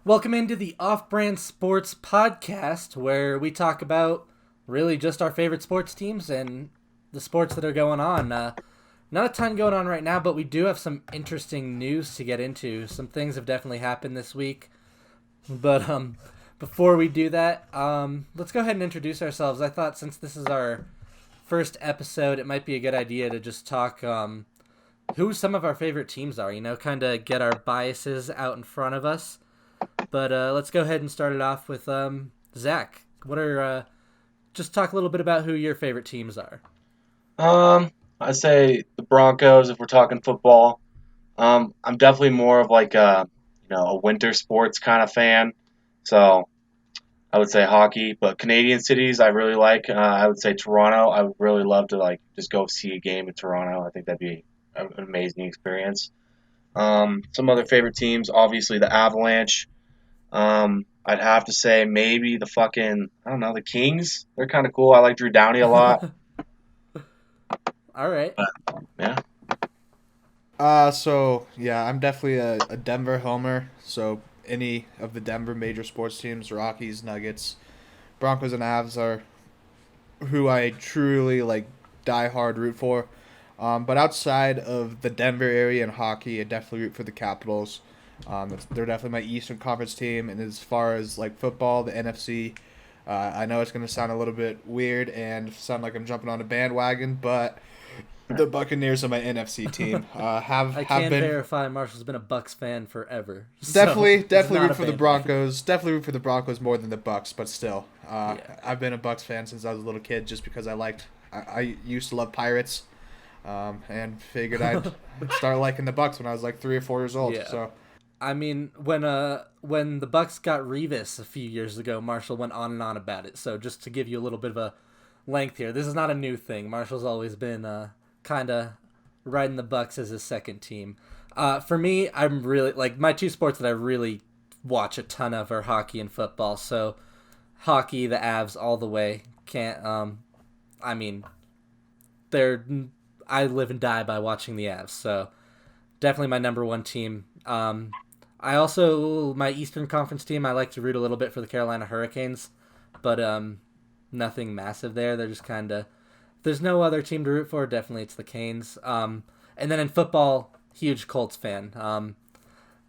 Welcome into the Off-Brand Sports Podcast, where we talk about really just our favorite sports teams and the sports that are going on. Not a ton going on right now, but we do have some interesting news to get into. Some things have definitely happened this week. But before we do that, let's go ahead and introduce ourselves. I thought since this is our first episode, it might be a good idea to just talk who some of our favorite teams are, kind of get our biases out in front of us. But let's go ahead and start it off with Zach. Just talk a little bit about who your favorite teams are. I'd say the Broncos if we're talking football. I'm definitely more of like a winter sports kind of fan. So I would say hockey, but Canadian cities I really like. I would say Toronto. I would really love to like just go see a game in Toronto. I think that'd be an amazing experience. Some other favorite teams, obviously the Avalanche. I'd have to say maybe I don't know, the Kings. They're kind of cool. I like Drew Downey a lot. All right. But yeah. I'm definitely a Denver homer. So any of the Denver major sports teams, Rockies, Nuggets, Broncos, and Avs are who I truly like die hard root for. But outside of the Denver area and hockey, I definitely root for the Capitals. They're definitely my Eastern Conference team. And as far as like football, the NFC, I know it's going to sound a little bit weird and sound like I'm jumping on a bandwagon, but the Buccaneers are my NFC team. I can verify Marshall's been a Bucks fan forever. Definitely Not root a for the bandwagon. Broncos. Definitely root for the Broncos more than the Bucks, but still, Yeah. I've been a Bucks fan since I was a little kid, just because I used to love Pirates, and figured I'd start liking the Bucks when I was like 3 or 4 years old. Yeah. So I mean, when the Bucks got Revis a few years ago, Marshall went on and on about it. So just to give you a little bit of a length here, this is not a new thing. Marshall's always been kind of riding the Bucks as his second team. For me, I'm really like my two sports that I really watch a ton of are hockey and football. So hockey, the Avs, all the way. Can't. I mean, they're. I live and die by watching the Avs. So definitely my number one team. I also my Eastern Conference team. I like to root a little bit for the Carolina Hurricanes, but nothing massive there. They're just kind of. There's no other team to root for. Definitely, it's the Canes. And then in football, huge Colts fan.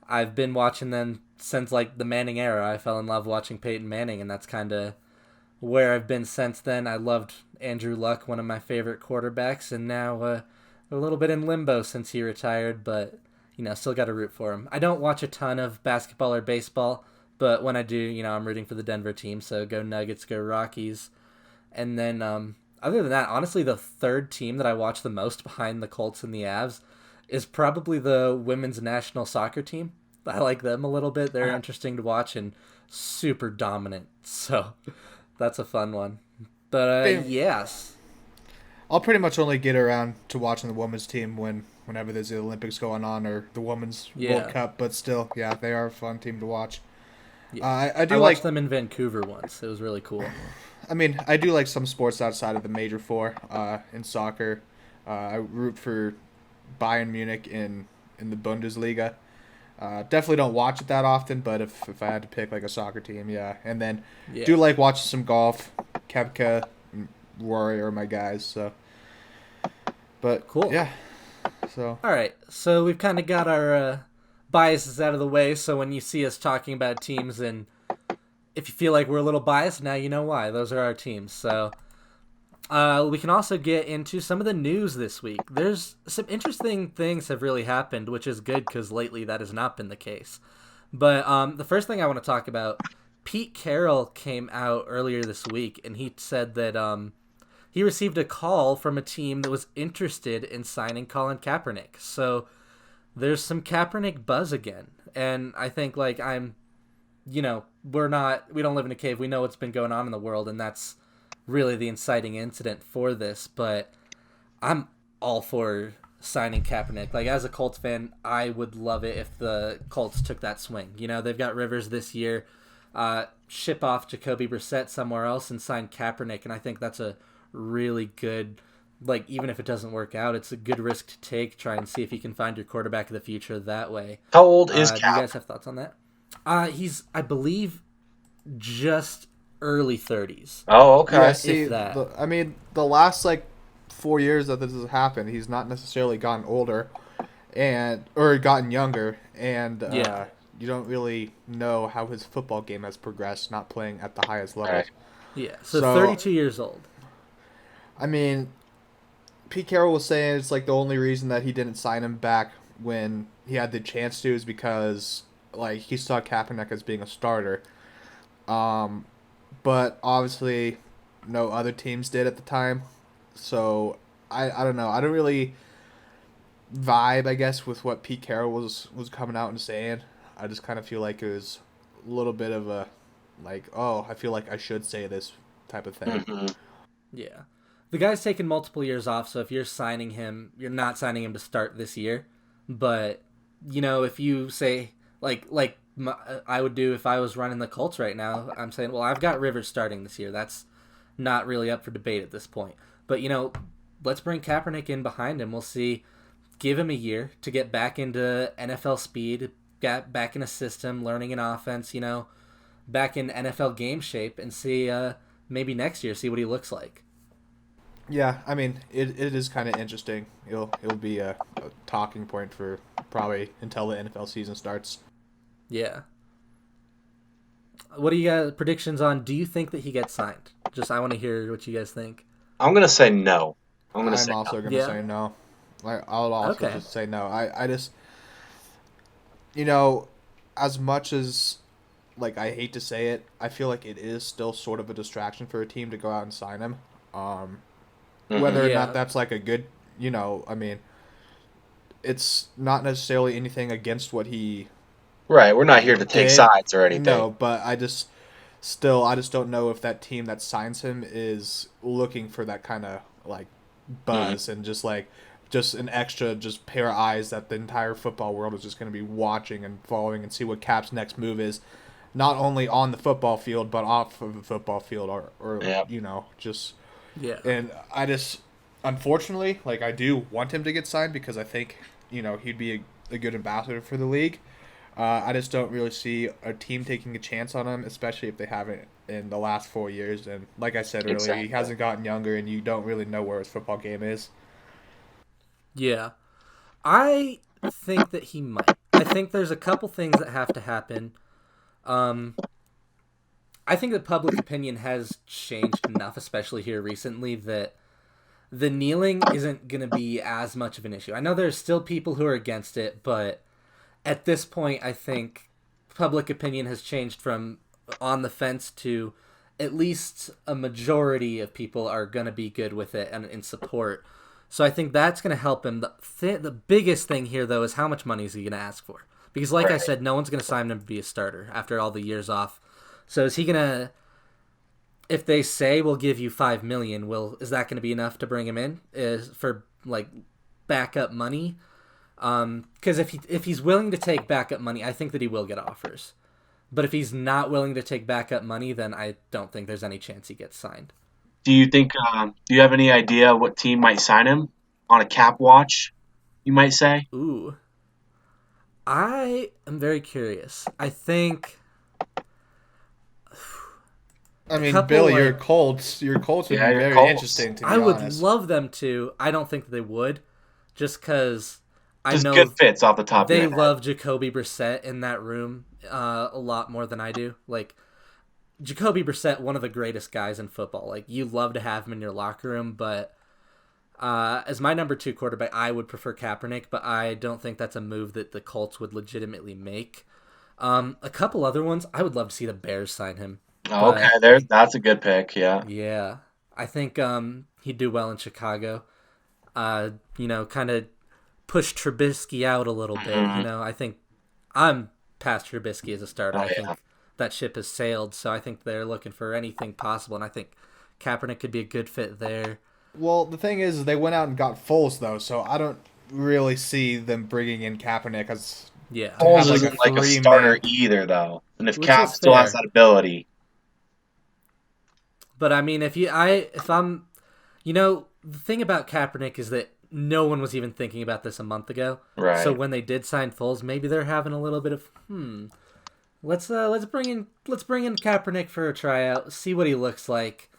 I've been watching them since like the Manning era. I fell in love watching Peyton Manning, and that's kind of where I've been since then. I loved Andrew Luck, one of my favorite quarterbacks, and now a little bit in limbo since he retired, but still got to root for him. I don't watch a ton of basketball or baseball, but when I do, I'm rooting for the Denver team. So go Nuggets, go Rockies, and then other than that, honestly, the third team that I watch the most behind the Colts and the Avs is probably the women's national soccer team. I like them a little bit. They're interesting to watch and super dominant. So that's a fun one. But yes. I'll pretty much only get around to watching the women's team whenever there's the Olympics going on or the Women's World Yeah. Cup. But still, yeah, they are a fun team to watch. Yeah. I I do watched like. them in Vancouver once. It was really cool. I mean, I do like some sports outside of the major four. In soccer, I root for Bayern Munich in the Bundesliga. Definitely don't watch it that often, but if I had to pick like a soccer team, yeah. And then Yeah. do like watching some golf. Kepka, and Rory are my guys. So, but Cool. yeah. So All right. So we've kind of got our biases out of the way. So when you see us talking about teams and if you feel like we're a little biased, now you know why. Those are our teams. So we can also get into some of the news this week. There's some interesting things have really happened, which is good because lately that has not been the case. But the first thing I want to talk about, Pete Carroll came out earlier this week, and he said that he received a call from a team that was interested in signing Colin Kaepernick. So there's some Kaepernick buzz again, and I think like we don't live in a cave. We know what's been going on in the world, and that's really the inciting incident for this. But I'm all for signing Kaepernick. Like as a Colts fan, I would love it if the Colts took that swing. They've got Rivers this year. Ship off Jacoby Brissett somewhere else and sign Kaepernick, and I think that's a really good. Like even if it doesn't work out, it's a good risk to take. Try and see if you can find your quarterback of the future that way. How old is Do you Cap? guys have thoughts on that? He's, I believe, just early 30s. Oh, okay. Yeah, see, If that. I mean, the last like 4 years that this has happened, he's not necessarily gotten older, or gotten younger, and Yeah. you don't really know how his football game has progressed, not playing at the highest levels. Right. Yeah. So So, 32 years old. I mean, Pete Carroll was saying it's like the only reason that he didn't sign him back when he had the chance to is because like he saw Kaepernick as being a starter. Um, but obviously, no other teams did at the time. So I don't know. I don't really vibe, I guess, with what Pete Carroll was coming out and saying. I just kind of feel like it was a little bit of a like, oh, I feel like I should say this type of thing. Hmm. Yeah. The guy's taken multiple years off, so if you're signing him, you're not signing him to start this year. But, if you say, I would do if I was running the Colts right now, I'm saying, well, I've got Rivers starting this year. That's not really up for debate at this point. But, let's bring Kaepernick in behind him. We'll see. Give him a year to get back into NFL speed, get back in a system, learning an offense, back in NFL game shape, and see maybe next year, see what he looks like. Yeah, I mean, it is kind of interesting. It'll be a talking point for probably until the NFL season starts. Yeah. What do you guys predictions on? Do you think that he gets signed? Just I want to hear what you guys think. I'm gonna say no. I'm gonna I'm say also no. gonna Yeah. say no. I'll also Okay. just say no. I just as much as like I hate to say it, I feel like it is still sort of a distraction for a team to go out and sign him. Whether or Yeah. not that's like a good, I mean, it's not necessarily anything against what he Right. We're not here to take did. sides or anything. No, but I just don't know if that team that signs him is looking for that kind of like buzz and just an extra just pair of eyes that the entire football world is just going to be watching and following and see what Cap's next move is, not only on the football field but off of the football field or Yep. just. Yeah. And I just, unfortunately, like I do want him to get signed because I think he'd be a good ambassador for the league. I just don't really see a team taking a chance on him, especially if they haven't in the last 4 years. And like I said earlier, Exactly. he hasn't gotten younger, and you don't really know where his football game is. Yeah. I think that he might. I think there's a couple things that have to happen. I think that public opinion has changed enough, especially here recently, that the kneeling isn't going to be as much of an issue. I know there's still people who are against it, but at this point, I think public opinion has changed from on the fence to at least a majority of people are going to be good with it and in support. So I think that's going to help him. The biggest thing here, though, is how much money is he going to ask for? Because like I Right. said, no one's going to sign him to be a starter after all the years off. So is he going to... If they say we'll give you $5 million, is that going to be enough to bring him in? Is for like backup money? Because if he's willing to take backup money, I think that he will get offers. But if he's not willing to take backup money, then I don't think there's any chance he gets signed. Do you think? Do you have any idea what team might sign him on a cap watch? You might say. Ooh, I am very curious. I think I mean, couple, Billy, like- your Colts would Yeah, be your very Colts. interesting to be I would honest. love them to. I don't think that they would, just because I Just know good fits off the top of they your head. love Jacoby Brissett in that room a lot more than I do. Like, Jacoby Brissett, one of the greatest guys in football. Like, you love to have him in your locker room, but as my number 2 quarterback, I would prefer Kaepernick, but I don't think that's a move that the Colts would legitimately make. A couple other ones, I would love to see the Bears sign him. Oh, okay, that's a good pick. Yeah. Yeah, I think he'd do well in Chicago. Kind of push Trubisky out a little bit. I think I'm past Trubisky as a starter. Oh, I yeah. think that ship has sailed, so I think they're looking for anything possible, and I think Kaepernick could be a good fit there. Well, the thing is, they went out and got Foles though, so I don't really see them bringing in Kaepernick as Yeah, Foles have, like, isn't a like a three-man- starter either, though. And if Which Cap is still has fair. that ability, but I mean, the thing about Kaepernick is that no one was even thinking about this a month ago. Right. So when they did sign Foles, maybe they're having a little bit of Let's bring in Kaepernick for a tryout, see what he looks like.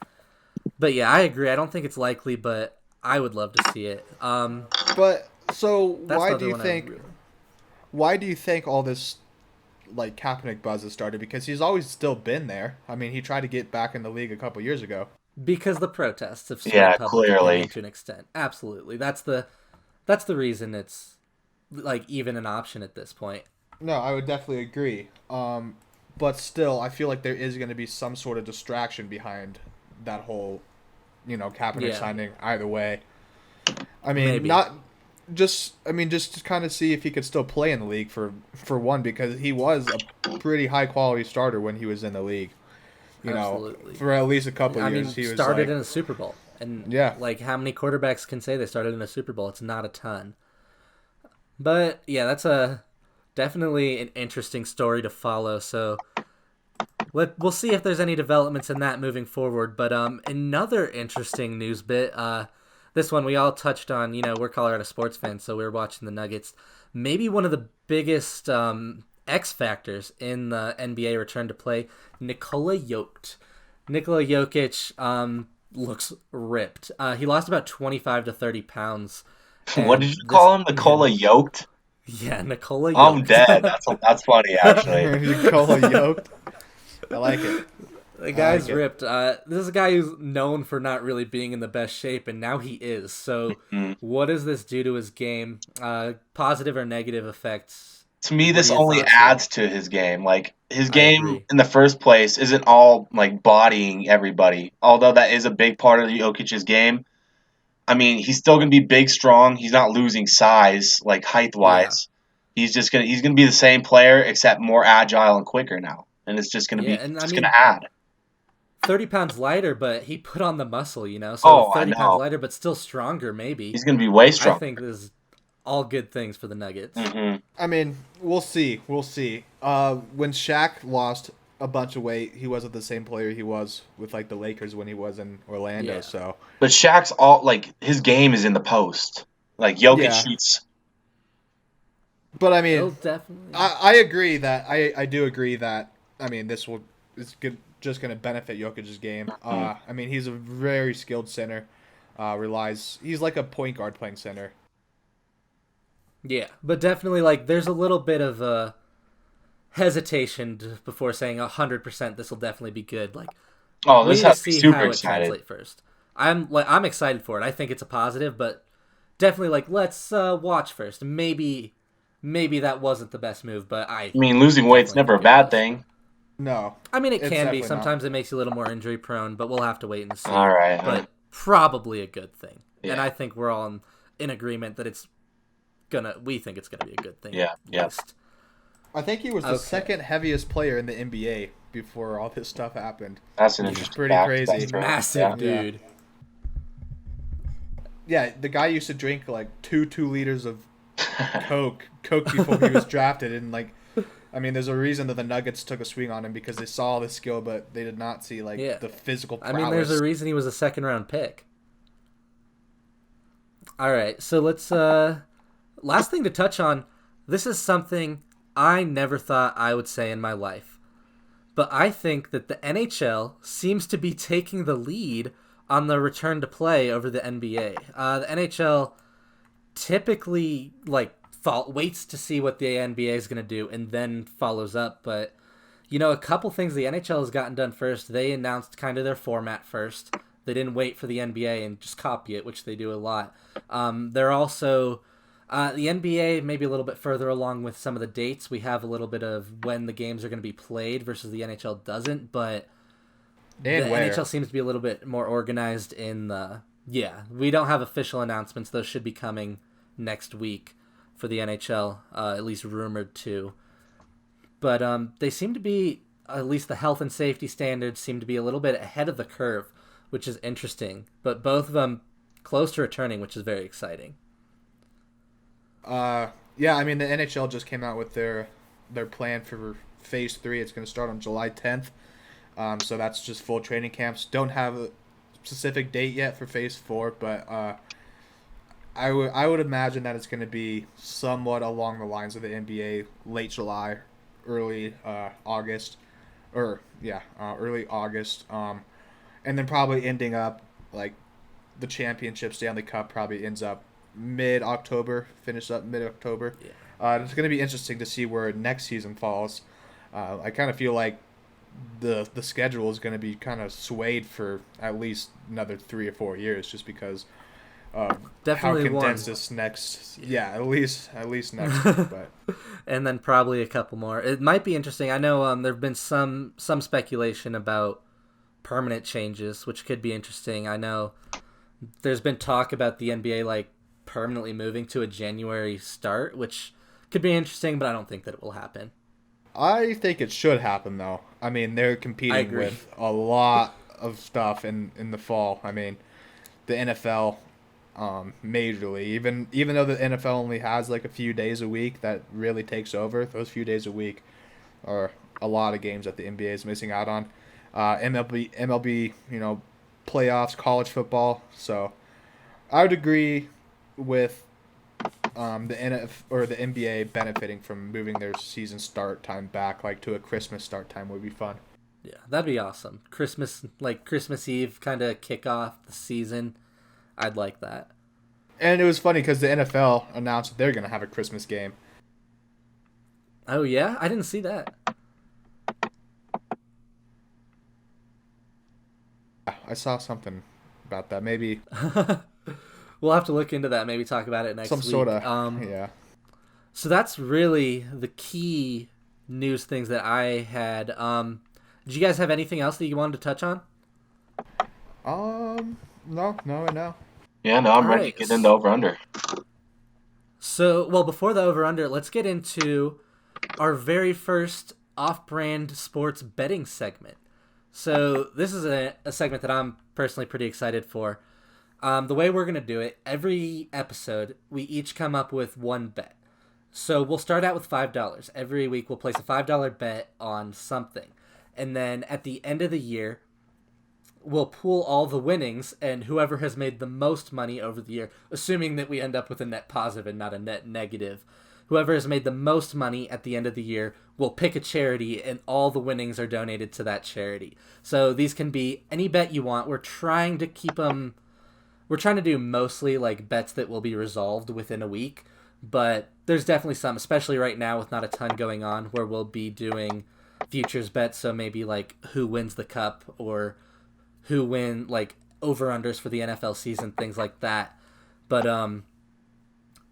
But yeah, I agree. I don't think it's likely, but I would love to see it. But so That's the other one I really. why do you think all this like Kaepernick buzz has started? Because he's always still been there. I mean, he tried to get back in the league a couple years ago. Because the protests have Yeah, swayed public clearly. opinion to an extent. Absolutely, that's the reason it's like even an option at this point. No, I would definitely agree. But still, I feel like there is going to be some sort of distraction behind that whole, Kaepernick Yeah. signing either way. I mean, Maybe. just to kind of see if he could still play in the league for one, because he was a pretty high quality starter when he was in the league. Absolutely. For at least a couple I years, mean, he was started like, in a Super Bowl, and Yeah. like how many quarterbacks can say they started in a Super Bowl? It's not a ton. But yeah, that's a definitely an interesting story to follow. So we'll see if there's any developments in that moving forward. But another interesting news bit. This one we all touched on. We're Colorado sports fans, so we were watching the Nuggets. Maybe one of the biggest X factors in the NBA return to play, Nikola Jokic. Nikola Jokic looks ripped. He lost about 25 to 30 pounds. What did you call him? Nikola Yoked? Yeah, Nikola I'm Jokic. dead. That's funny, actually. Nikola yoked. I like it. The guy's like it. ripped. This is a guy who's known for not really being in the best shape, and now he is. So, what does this do to his game? Positive or negative effects? To me, What this are your only thoughts here? adds to his game. Like, his I game agree. in the first place isn't all, like, bodying everybody. Although that is a big part of Jokic's game. I mean, he's still going to be big, strong. He's not losing size, like, Yeah, height-wise. He's gonna be the same player, except more agile and quicker now. And it's yeah, and I just gonna mean, add. 30 pounds lighter, but he put on the muscle, So Oh, I 30 pounds know. lighter, but still stronger, maybe. He's gonna be way I stronger. think this is all good things for the Nuggets. I mean, we'll see. We'll see. When Shaq lost a bunch of weight, he wasn't the same player he was with like the Lakers when he was in Orlando. Yeah. So But Shaq's all like his game is in the post. Like Jokic Yeah. shoots. But I It'll mean, definitely. I agree that I do agree that is good, just going to benefit Jokic's game. I mean, he's a very skilled center. He's like a point guard playing center. Yeah, but definitely, like, there's a little bit of hesitation before saying 100% this will definitely be good. Like, Oh, we this need to has to be see super how it excited. translates first. I'm excited for it. I think it's a positive, but definitely, like, let's watch first. Maybe that wasn't the best move, but I I mean, losing weight's definitely never a think it bad was. thing. No, I mean, it it's can be. definitely not. Sometimes it makes you a little more injury prone, but we'll have to wait and see. All right. But probably a good thing. And Yeah. I think we're all in agreement that we think it's gonna be a good thing. Yeah, At yeah. least. I think he was the Okay. second heaviest player in the NBA before all this stuff happened. That's an Which is interesting pretty fact. crazy. That's true. Massive, Yeah. dude. Yeah, the guy used to drink like two liters of Coke before he was drafted, and like, I mean, there's a reason that the Nuggets took a swing on him because they saw the skill, but they did not see like Yeah. the physical I prowess. mean, there's a reason he was a second round pick. All right, so let's last thing to touch on. This is something I never thought I would say in my life. But I think that the NHL seems to be taking the lead on the return to play over the NBA. The NHL typically waits to see what the NBA is going to do and then follows up, but a couple things the NHL has gotten done first. They announced kind of their format first. They didn't wait for the NBA and just copy it, which they do a lot. They're also the NBA maybe a little bit further along with some of the dates. We have a little bit of when the games are going to be played versus the NHL doesn't, but and the where. NHL seems to be a little bit more organized in the. Yeah, we don't have official announcements. Those should be coming next week for the NHL, at least rumored to. But they seem to be, at least the health and safety standards seem to be a little bit ahead of the curve, which is interesting. But both of them close to returning, which is very exciting. Yeah, I mean the NHL just came out with their plan for Phase 3. It's going to start on July 10th. So that's just full training camps. Don't have a specific date yet for Phase 4, but I would imagine that it's going to be somewhat along the lines of the NBA, late July, early August, early August, and then probably ending up like the championship Stanley Cup probably ends up mid-October, finish up mid-October. Yeah. It's going to be interesting to see where next season falls. I kind of feel like the schedule is going to be kind of swayed for at least another 3 or 4 years, just because Definitely how condensed one. this next. Yeah, at least next year, but And then probably a couple more. It might be interesting. I know there've been some speculation about permanent changes, which could be interesting. I know there's been talk about the NBA like permanently moving to a January start, which could be interesting, but I don't think that it will happen. I think it should happen though. I mean, they're I competing agree. with a lot of stuff in the fall. I mean, the NFL, majorly. Even though the NFL only has like a few days a week that really takes over, those few days a week are a lot of games that the NBA is missing out on. MLB, playoffs, college football. So I would agree with the or the NBA benefiting from moving their season start time back, like to a Christmas start time would be fun. Yeah, that'd be awesome. Christmas Eve kind of kick off the season. I'd like that. And it was funny because the NFL announced they're going to have a Christmas game. Oh yeah, I didn't see that. I saw something about that. Maybe We'll have to look into that. Maybe talk about it next some week. sort of, yeah. So that's really the key news things that I had. Did you guys have anything else that you wanted to touch on? No. Yeah, no, I'm All ready right. to get into over-under. So, well, before the over-under, let's get into our very first off-brand sports betting segment. So this is a segment that I'm personally pretty excited for. The way we're going to do it, every episode, we each come up with one bet. So we'll start out with $5. Every week we'll place a $5 bet on something. And then at the end of the year, we'll pool all the winnings, and whoever has made the most money over the year, assuming that we end up with a net positive and not a net negative, whoever has made the most money at the end of the year will pick a charity, and all the winnings are donated to that charity. So these can be any bet you want. We're trying to keep them... We're trying to do mostly like bets that will be resolved within a week, but there's definitely some, especially right now with not a ton going on, where we'll be doing futures bets. So maybe like who wins the cup, or who win like over-unders for the NFL season, things like that. But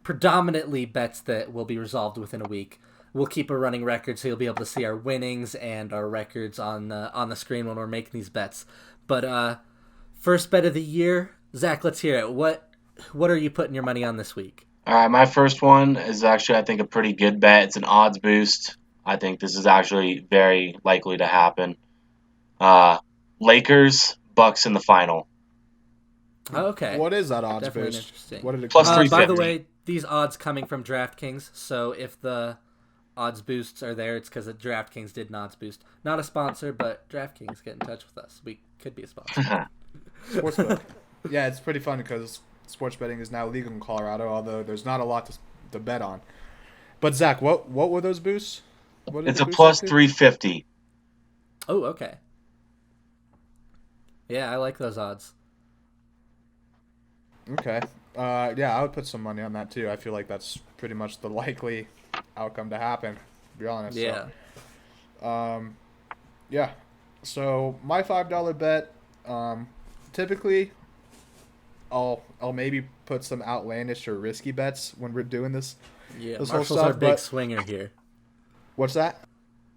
predominantly bets that will be resolved within a week. We'll keep a running record, so you'll be able to see our winnings and our records on the screen when we're making these bets. But first bet of the year, Zach, let's hear it. What are you putting your money on this week? All right, my first one is actually, I think, a pretty good bet. It's an odds boost. I think this is actually very likely to happen. Lakers, Bucks in the final. Oh, okay. What is that odds Definitely boost? interesting. What did it Plus cost? 350. By the way, these odds coming from DraftKings, so if the odds boosts are there, it's because DraftKings did an odds boost. Not a sponsor, but DraftKings, get in touch with us. We could be a sponsor. Sportsbook. Yeah, it's pretty fun because sports betting is now legal in Colorado, although there's not a lot to bet on. But Zach, what were those boosts? What did It's the a boosts plus up to? 350. Oh, okay. Yeah, I like those odds. Okay. Yeah, I would put some money on that too. I feel like that's pretty much the likely outcome to happen, to be honest. Yeah. So, yeah. So my $5 bet, typically I'll maybe put some outlandish or risky bets when we're doing this. Yeah, This whole Marshall's our stuff, big but- swinger here. What's that?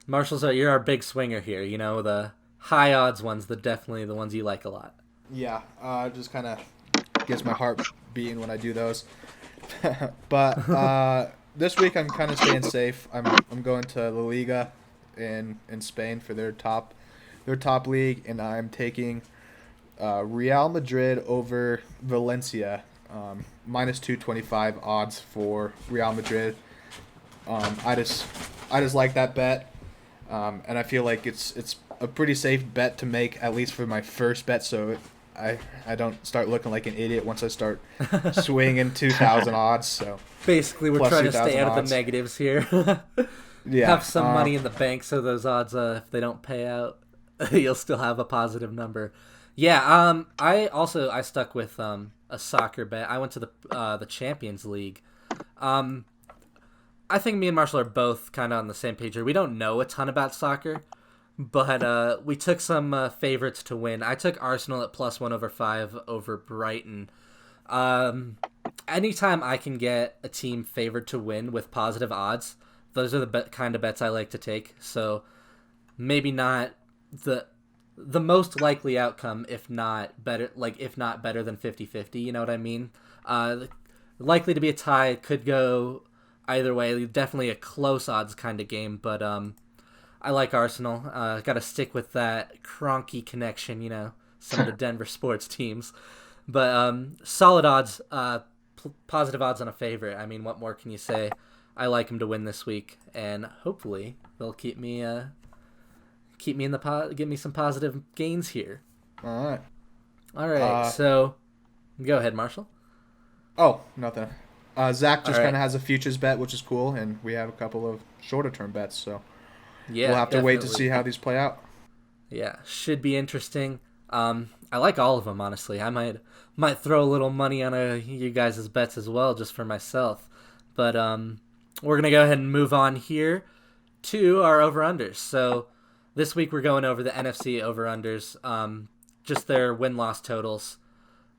You're our big swinger here. You know, the high odds ones, definitely the ones you like a lot. Yeah, just kind of gets my heart beating when I do those. But this week I'm kind of staying safe. I'm going to La Liga in Spain for their top league, and I'm taking Real Madrid over Valencia, minus 225 odds for Real Madrid. I just like that bet, and I feel like it's a pretty safe bet to make, at least for my first bet, so I don't start looking like an idiot once I start swinging 2,000 odds. So Basically, we're Plus trying to stay 2,000 out of odds. the negatives here. Yeah. have some money in the bank, so those odds, if they don't pay out, you'll still have a positive number. Yeah. I stuck with a soccer bet. I went to the Champions League. Um, I think me and Marshall are both kind of on the same page here. We don't know a ton about soccer, but we took some favorites to win. I took Arsenal at +1/5 over Brighton. Um, Anytime I can get a team favored to win with positive odds, those are the kind of bets I like to take. So maybe not the most likely outcome, if not better, if not better than 50-50, you know what I mean? Likely to be a tie, could go either way. Definitely a close odds kind of game, but I like Arsenal. Got to stick with that Kroenke connection, some of the Denver sports teams. But solid odds, positive odds on a favorite. I mean, what more can you say? I like him to win this week, and hopefully they'll keep me in the give me some positive gains here. All right. So go ahead, Marshall. Oh, nothing. Zach just All right. kind of has a futures bet, which is cool, and we have a couple of shorter term bets, so Yeah, we'll have to wait to definitely. see how these play out. Yeah, should be interesting. I like all of them, honestly. I might throw a little money on you guys' bets as well, just for myself. But we're gonna go ahead and move on here to our over-unders. So this week we're going over the NFC over-unders, just their win-loss totals.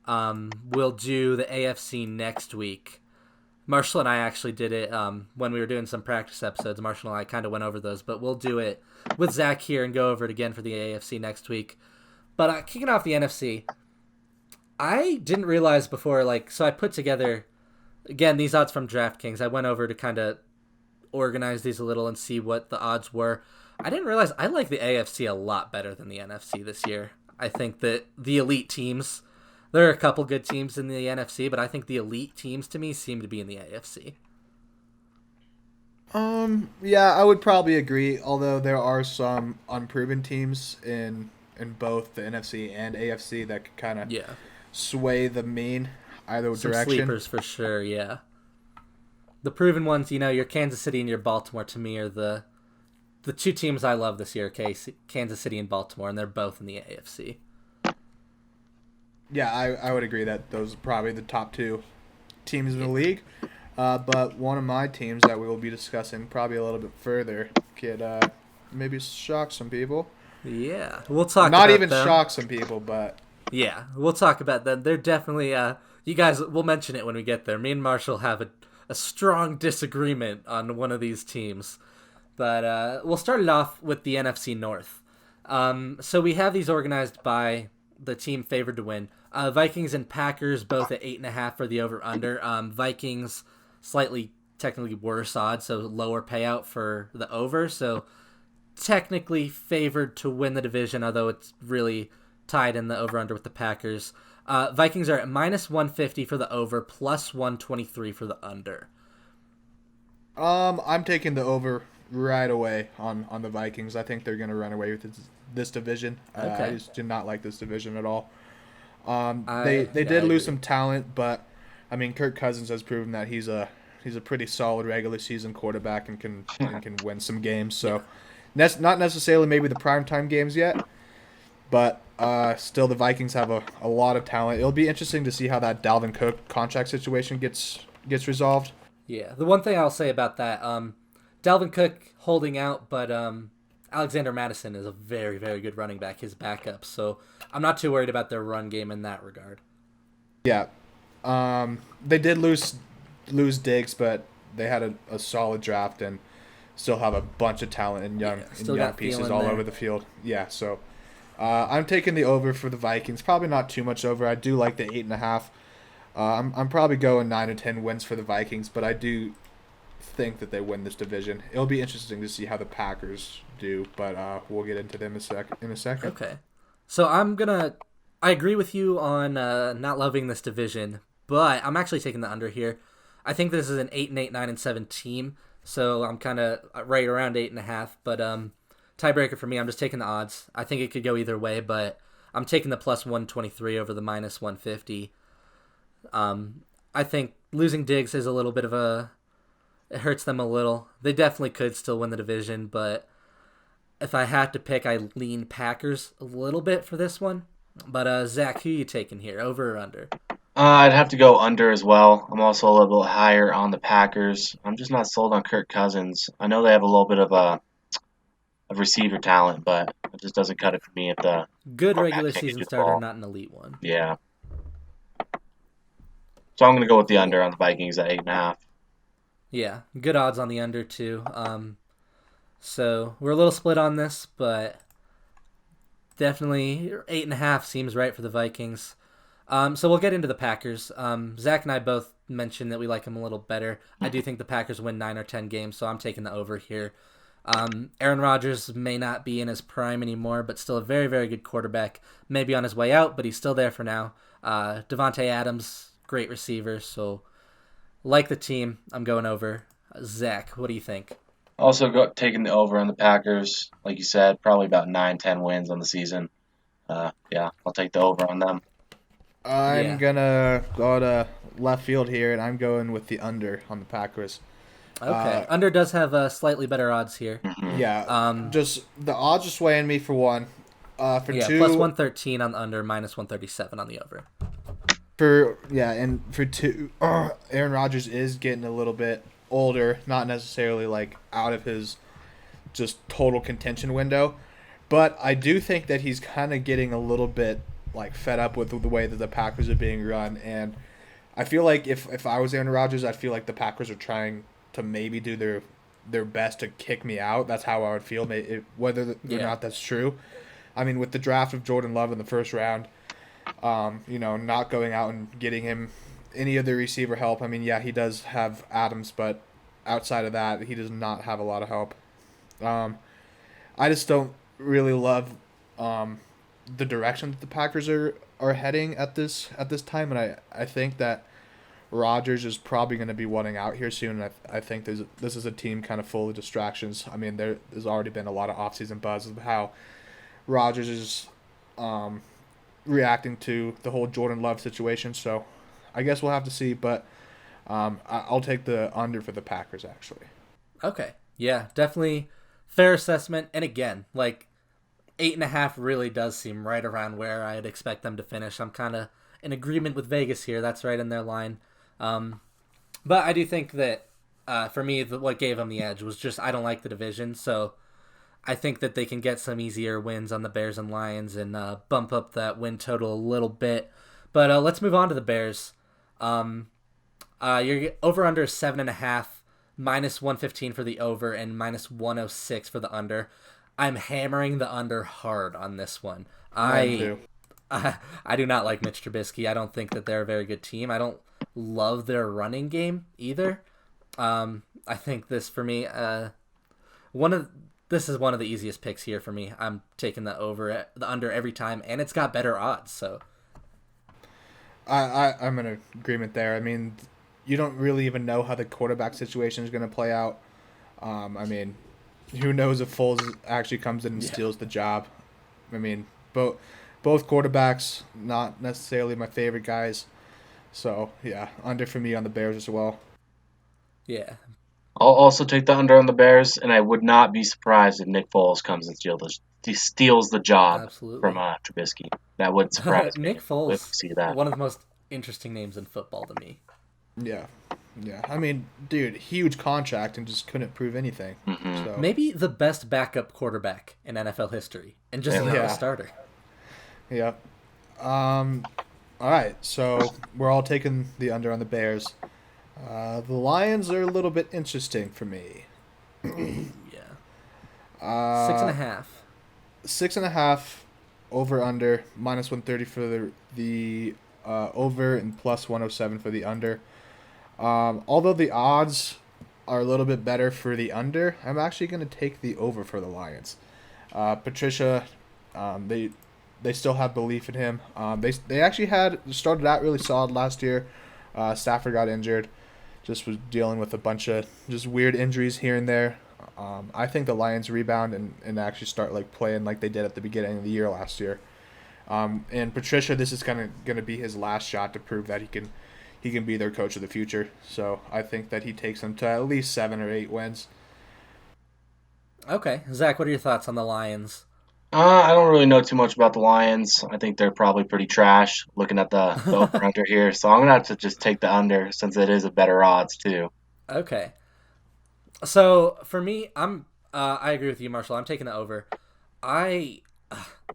We'll do the AFC next week. Marshall and I actually did it when we were doing some practice episodes. Marshall and I kind of went over those, but we'll do it with Zach here and go over it again for the AFC next week. But kicking off the NFC, I didn't realize before, so I put together, again, these odds from DraftKings. I went over to kind of organize these a little and see what the odds were. I didn't realize I like the AFC a lot better than the NFC this year. I think that the elite teams, there are a couple good teams in the NFC, but I think the elite teams to me seem to be in the AFC. Yeah, I would probably agree, although there are some unproven teams in both the NFC and AFC that could kind of sway the mean either Some direction. sleepers for sure, yeah. The proven ones, your Kansas City and your Baltimore, to me, are the two teams I love this year, Kansas City and Baltimore, and they're both in the AFC. Yeah, I would agree that those are probably the top two teams in the league. But one of my teams that we will be discussing probably a little bit further could maybe shock some people. Yeah, we'll talk Not about even them. shock some people, but... Yeah, we'll talk about them. They're definitely, you guys, we'll mention it when we get there. Me and Marshall have a strong disagreement on one of these teams. But we'll start it off with the NFC North. So we have these organized by the team favored to win. Vikings and Packers both at 8.5 for the over-under. Vikings slightly technically worse odds, so lower payout for the over. So technically favored to win the division, although it's really tied in the over-under with the Packers. Vikings are at -150 for the over, +123 for the under. I'm taking the over right away on the Vikings. I think they're going to run away with this division. Okay. I just do not like this division at all. I They did lose agree. some talent, but I mean, Kirk Cousins has proven that he's a pretty solid regular season quarterback and can win some games. So, not necessarily maybe the primetime games yet, but still the Vikings have a lot of talent. It'll be interesting to see how that Dalvin Cook contract situation gets resolved. Yeah, the one thing I'll say about that, Dalvin Cook holding out, but Alexander Madison is a very, very good running back, his backup. So I'm not too worried about their run game in that regard. Yeah, they did lose Diggs, but they had a solid draft and still have a bunch of talent and young pieces all over the field. Yeah, so I'm taking the over for the Vikings. Probably not too much over. I do like the 8.5. I'm probably going 9 or 10 wins for the Vikings, but I do think that they win this division. It'll be interesting to see how the Packers do, but we'll get into them in a second. Okay. So I agree with you on not loving this division, but I'm actually taking the under here. I think this is an 8-8, 9-7 team, so I'm kind of right around 8.5. But tiebreaker for me, I'm just taking the odds. I think it could go either way, but I'm taking the +123 over the -150. I think losing Diggs is a little bit of It hurts them a little. They definitely could still win the division, but if I had to pick, I lean Packers a little bit for this one. But Zach, who you taking here, over or under? I'd have to go under as well. I'm also a little bit higher on the Packers. I'm just not sold on Kirk Cousins. I know they have a little bit of receiver talent, but it just doesn't cut it for me if the Good quarterback regular can't get season you the starter, ball. not an elite one. Yeah. So I'm going to go with the Cool. under on the Vikings at 8.5. Yeah, good odds on the under too. So we're a little split on this, but definitely 8.5 seems right for the Vikings. So we'll get into the Packers. Zach and I both mentioned that we like them a little better. I do think the Packers win 9 or 10 games, so I'm taking the over here. Aaron Rodgers may not be in his prime anymore, but still a very, very good quarterback. Maybe on his way out, but he's still there for now. Devontae Adams, great receiver, so like the team, I'm going over. Zach, what do you think? Also taking the over on the Packers. Like you said, probably about 9, 10 wins on the season. Yeah, I'll take the over on them. I'm Yeah. gonna go to left field here, and I'm going with the under on the Packers. Okay. Under does have slightly better odds here. Yeah, just the odds are swaying me for one. For Yeah, two, plus 113 on the under, minus 137 on the over. and for two, Aaron Rodgers is getting a little bit older, not necessarily like out of his just total contention window, but I do think that he's kind of getting a little bit like fed up with the way that the Packers are being run, and I feel like if I was Aaron Rodgers, I feel like the Packers are trying to maybe do their best to kick me out. That's how I would feel, whether or not that's true. I mean, with the draft of Jordan Love in the first round, not going out and getting him any of the receiver help. I mean, yeah, he does have Adams, but outside of that, he does not have a lot of help. I just don't really love the direction that the Packers are heading at this time, and I think that Rodgers is probably going to be wanting out here soon. And I think this is a team kind of full of distractions. I mean, there's already been a lot of offseason buzz of how Rodgers is reacting to the whole Jordan Love situation. So I guess we'll have to see, but I'll take the under for the Packers, actually. Okay. Yeah, definitely fair assessment. And again, like 8.5 really does seem right around where I'd expect them to finish. I'm kind of in agreement with Vegas here. That's right in their line. But I do think that for me, what gave them the edge was just I don't like the division. So I think that they can get some easier wins on the Bears and Lions and bump up that win total a little bit. But let's move on to the Bears. You're over under 7.5, minus 115 for the over and minus 106 for the under. I'm hammering the under hard on this one. I do not like Mitch Trubisky. I don't think that they're a very good team. I don't love their running game either. I think this for me, this is one of the easiest picks here for me. I'm taking the under every time, and it's got better odds. So I'm in agreement there. I mean, you don't really even know how the quarterback situation is going to play out. I mean, who knows if Foles actually comes in and steals the job. I mean, both quarterbacks, not necessarily my favorite guys. So, yeah, under for me on the Bears as well. yeah. I'll also take the under on the Bears, and I would not be surprised if Nick Foles comes and steals the job Absolutely. from Trubisky. That would surprise me. Nick Foles, If we see that. one of the most interesting names in football to me. Yeah. I mean, dude, huge contract and just couldn't prove anything. Mm-hmm. So. Maybe the best backup quarterback in NFL history, and just not a starter. Yep. All right, so we're all taking the under on the Bears. The Lions are a little bit interesting for me. Yeah. 6.5. 6.5 over under, minus 130 for the over and plus 107 for the under. Although the odds are a little bit better for the under, I'm actually going to take the over for the Lions. Patricia, they still have belief in him. They actually started out really solid last year. Stafford got injured, just was dealing with a bunch of just weird injuries here and there. I think the Lions rebound and actually start like playing like they did at the beginning of the year last year. And Patricia, this is kind of going to be his last shot to prove that he can be their coach of the future. So I think that he takes them to at least 7 or 8 wins. Okay, Zach, what are your thoughts on the Lions? I don't really know too much about the Lions. I think they're probably pretty trash. Looking at the over under here, so I'm gonna have to just take the under since it is a better odds too. Okay, so for me, I agree with you, Marshall. I'm taking the over. I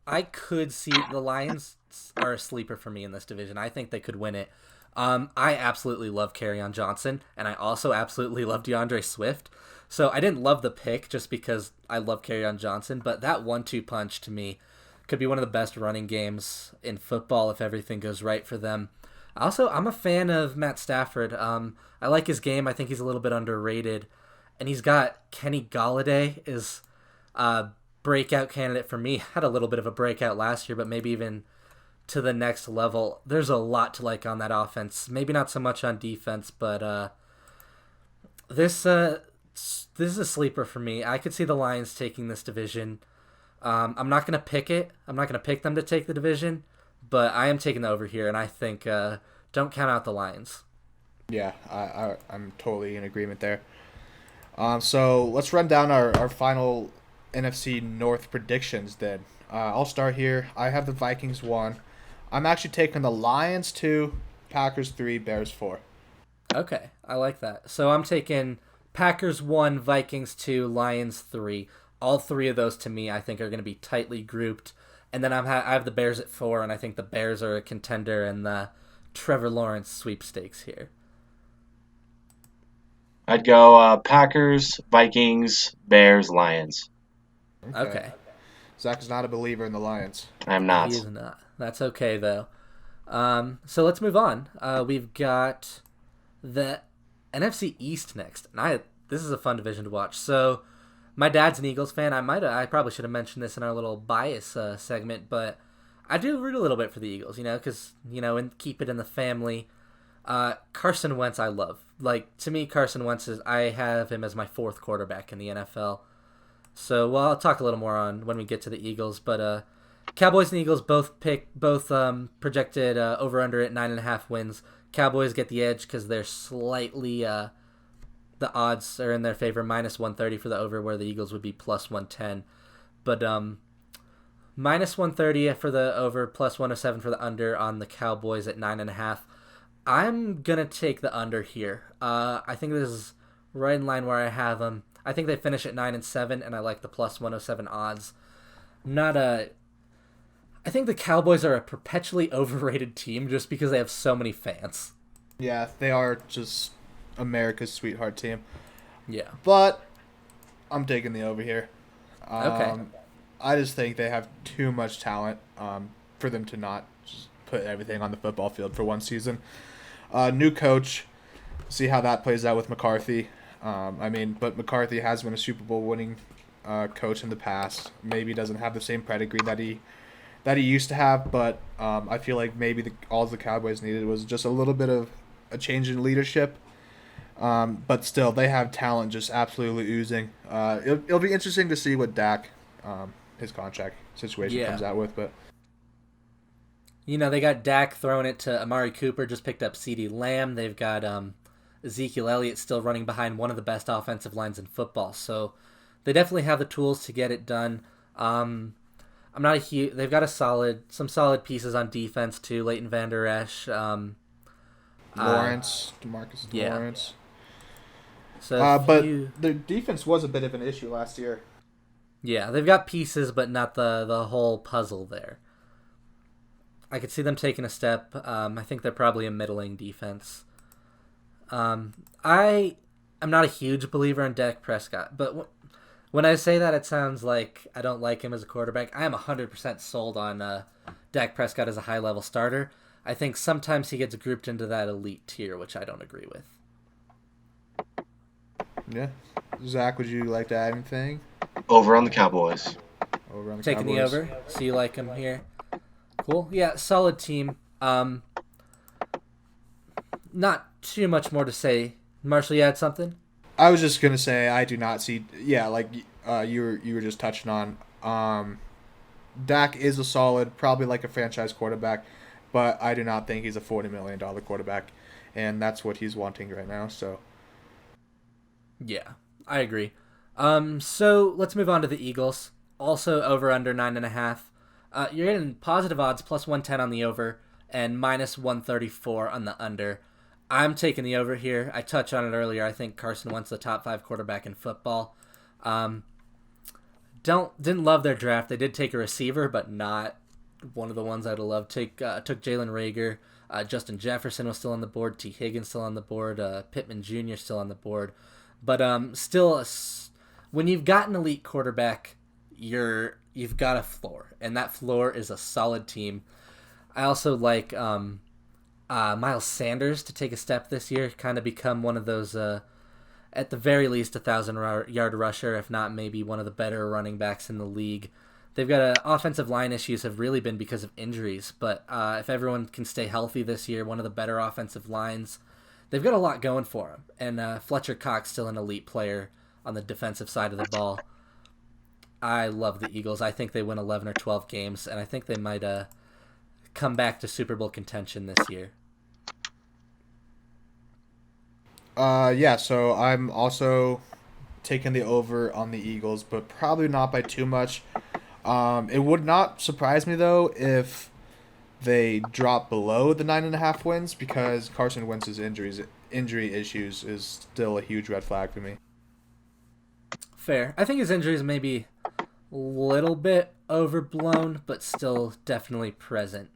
I could see the Lions are a sleeper for me in this division. I think they could win it. I absolutely love Kerryon Johnson, and I also absolutely love DeAndre Swift. So I didn't love the pick just because I love Kerryon Johnson, but that 1-2 punch to me could be one of the best running games in football if everything goes right for them. Also, I'm a fan of Matt Stafford. I like his game. I think he's a little bit underrated, and he's got Kenny Galladay is a breakout candidate for me. Had a little bit of a breakout last year, but maybe even to the next level. There's a lot to like on that offense. Maybe not so much on defense, but this is a sleeper for me. I could see the Lions taking this division. I'm not gonna pick it. I'm not gonna pick them to take the division, but I am taking the over here, and I think don't count out the Lions. Yeah, I'm totally in agreement there. So let's run down our final NFC North predictions then. I'll start here. I have the Vikings 1. I'm actually taking the Lions 2, Packers 3, Bears 4. Okay, I like that. So I'm taking Packers 1, Vikings 2, Lions 3. All three of those to me I think are going to be tightly grouped. And then I have the Bears at 4, and I think the Bears are a contender in the Trevor Lawrence sweepstakes here. I'd go Packers, Vikings, Bears, Lions. Okay. Zach is not a believer in the Lions. I'm He not. is not. That's okay, though. So let's move on. We've got the NFC East next. And this is a fun division to watch. So my dad's an Eagles fan. I probably should have mentioned this in our little bias segment, but I do root a little bit for the Eagles, because, and keep it in the family. Carson Wentz I love. Like, to me, Carson Wentz I have him as my 4th quarterback in the NFL. So, well, I'll talk a little more on when we get to the Eagles, but Cowboys and Eagles both projected over-under at 9.5 wins. Cowboys get the edge because they're slightly, the odds are in their favor, minus 130 for the over, where the Eagles would be plus 110. But minus 130 for the over, plus 107 for the under on the Cowboys at 9.5. I'm going to take the under here. I think this is right in line where I have them. I think they finish at 9-7, and I like the plus 107 odds. I think the Cowboys are a perpetually overrated team just because they have so many fans. Yeah, they are just America's sweetheart team. Yeah. But I'm taking the over here. Okay. I just think they have too much talent for them to not just put everything on the football field for one season. New coach, see how that plays out with McCarthy. But McCarthy has been a Super Bowl winning coach in the past. Maybe doesn't have the same pedigree that he used to have, but I feel like maybe all the Cowboys needed was just a little bit of a change in leadership. But still, they have talent just absolutely oozing. It'll be interesting to see what Dak, his contract situation comes out with, but. They got Dak throwing it to Amari Cooper, just picked up CeeDee Lamb. They've got Ezekiel Elliott still running behind one of the best offensive lines in football. So they definitely have the tools to get it done. They've got some solid pieces on defense too. Leighton Vander Esch, Lawrence, DeMarcus yeah. Lawrence. So but their defense was a bit of an issue last year. Yeah, they've got pieces, but not the whole puzzle there. I could see them taking a step. I think they're probably a middling defense. I am not a huge believer in Dak Prescott, but when I say that, it sounds like I don't like him as a quarterback. I am 100% sold on Dak Prescott as a high-level starter. I think sometimes he gets grouped into that elite tier, which I don't agree with. Yeah. Zach, would you like to add anything? Over on the Cowboys. Over on the Taking Cowboys. the over. So you like him here. Cool. Yeah, solid team. Not too much more to say. Marshall, you had something? I was just gonna say I do not see. Yeah, like you were just touching on. Dak is a solid, probably like a franchise quarterback, but I do not think he's a $40 million quarterback and that's what he's wanting right now. So Yeah, I agree. So let's move on to the Eagles. Also over under 9.5. You're getting positive odds plus 110 on the over and minus 134 on the under. I'm taking the over here. I touched on it earlier. I think Carson Wentz the top 5 quarterback in football. Didn't love their draft. They did take a receiver, but not one of the ones I'd have loved. Took Jalen Reagor. Justin Jefferson was still on the board. T. Higgins still on the board. Pittman Jr. still on the board. But still, when you've got an elite quarterback, you've got a floor, and that floor is a solid team. I also like Miles Sanders to take a step this year, kind of become one of those, at the very least, 1,000-yard rusher, if not maybe one of the better running backs in the league. They've got offensive line issues have really been because of injuries, but if everyone can stay healthy this year, one of the better offensive lines. They've got a lot going for them, and Fletcher Cox still an elite player on the defensive side of the ball. I love the Eagles. I think they win 11 or 12 games, and I think they might come back to Super Bowl contention this year. Yeah, so I'm also taking the over on the Eagles, but probably not by too much. It would not surprise me, though, if they drop below the 9.5 wins, because Carson Wentz's injury issues is still a huge red flag for me. Fair. I think his injuries may be a little bit overblown, but still definitely present.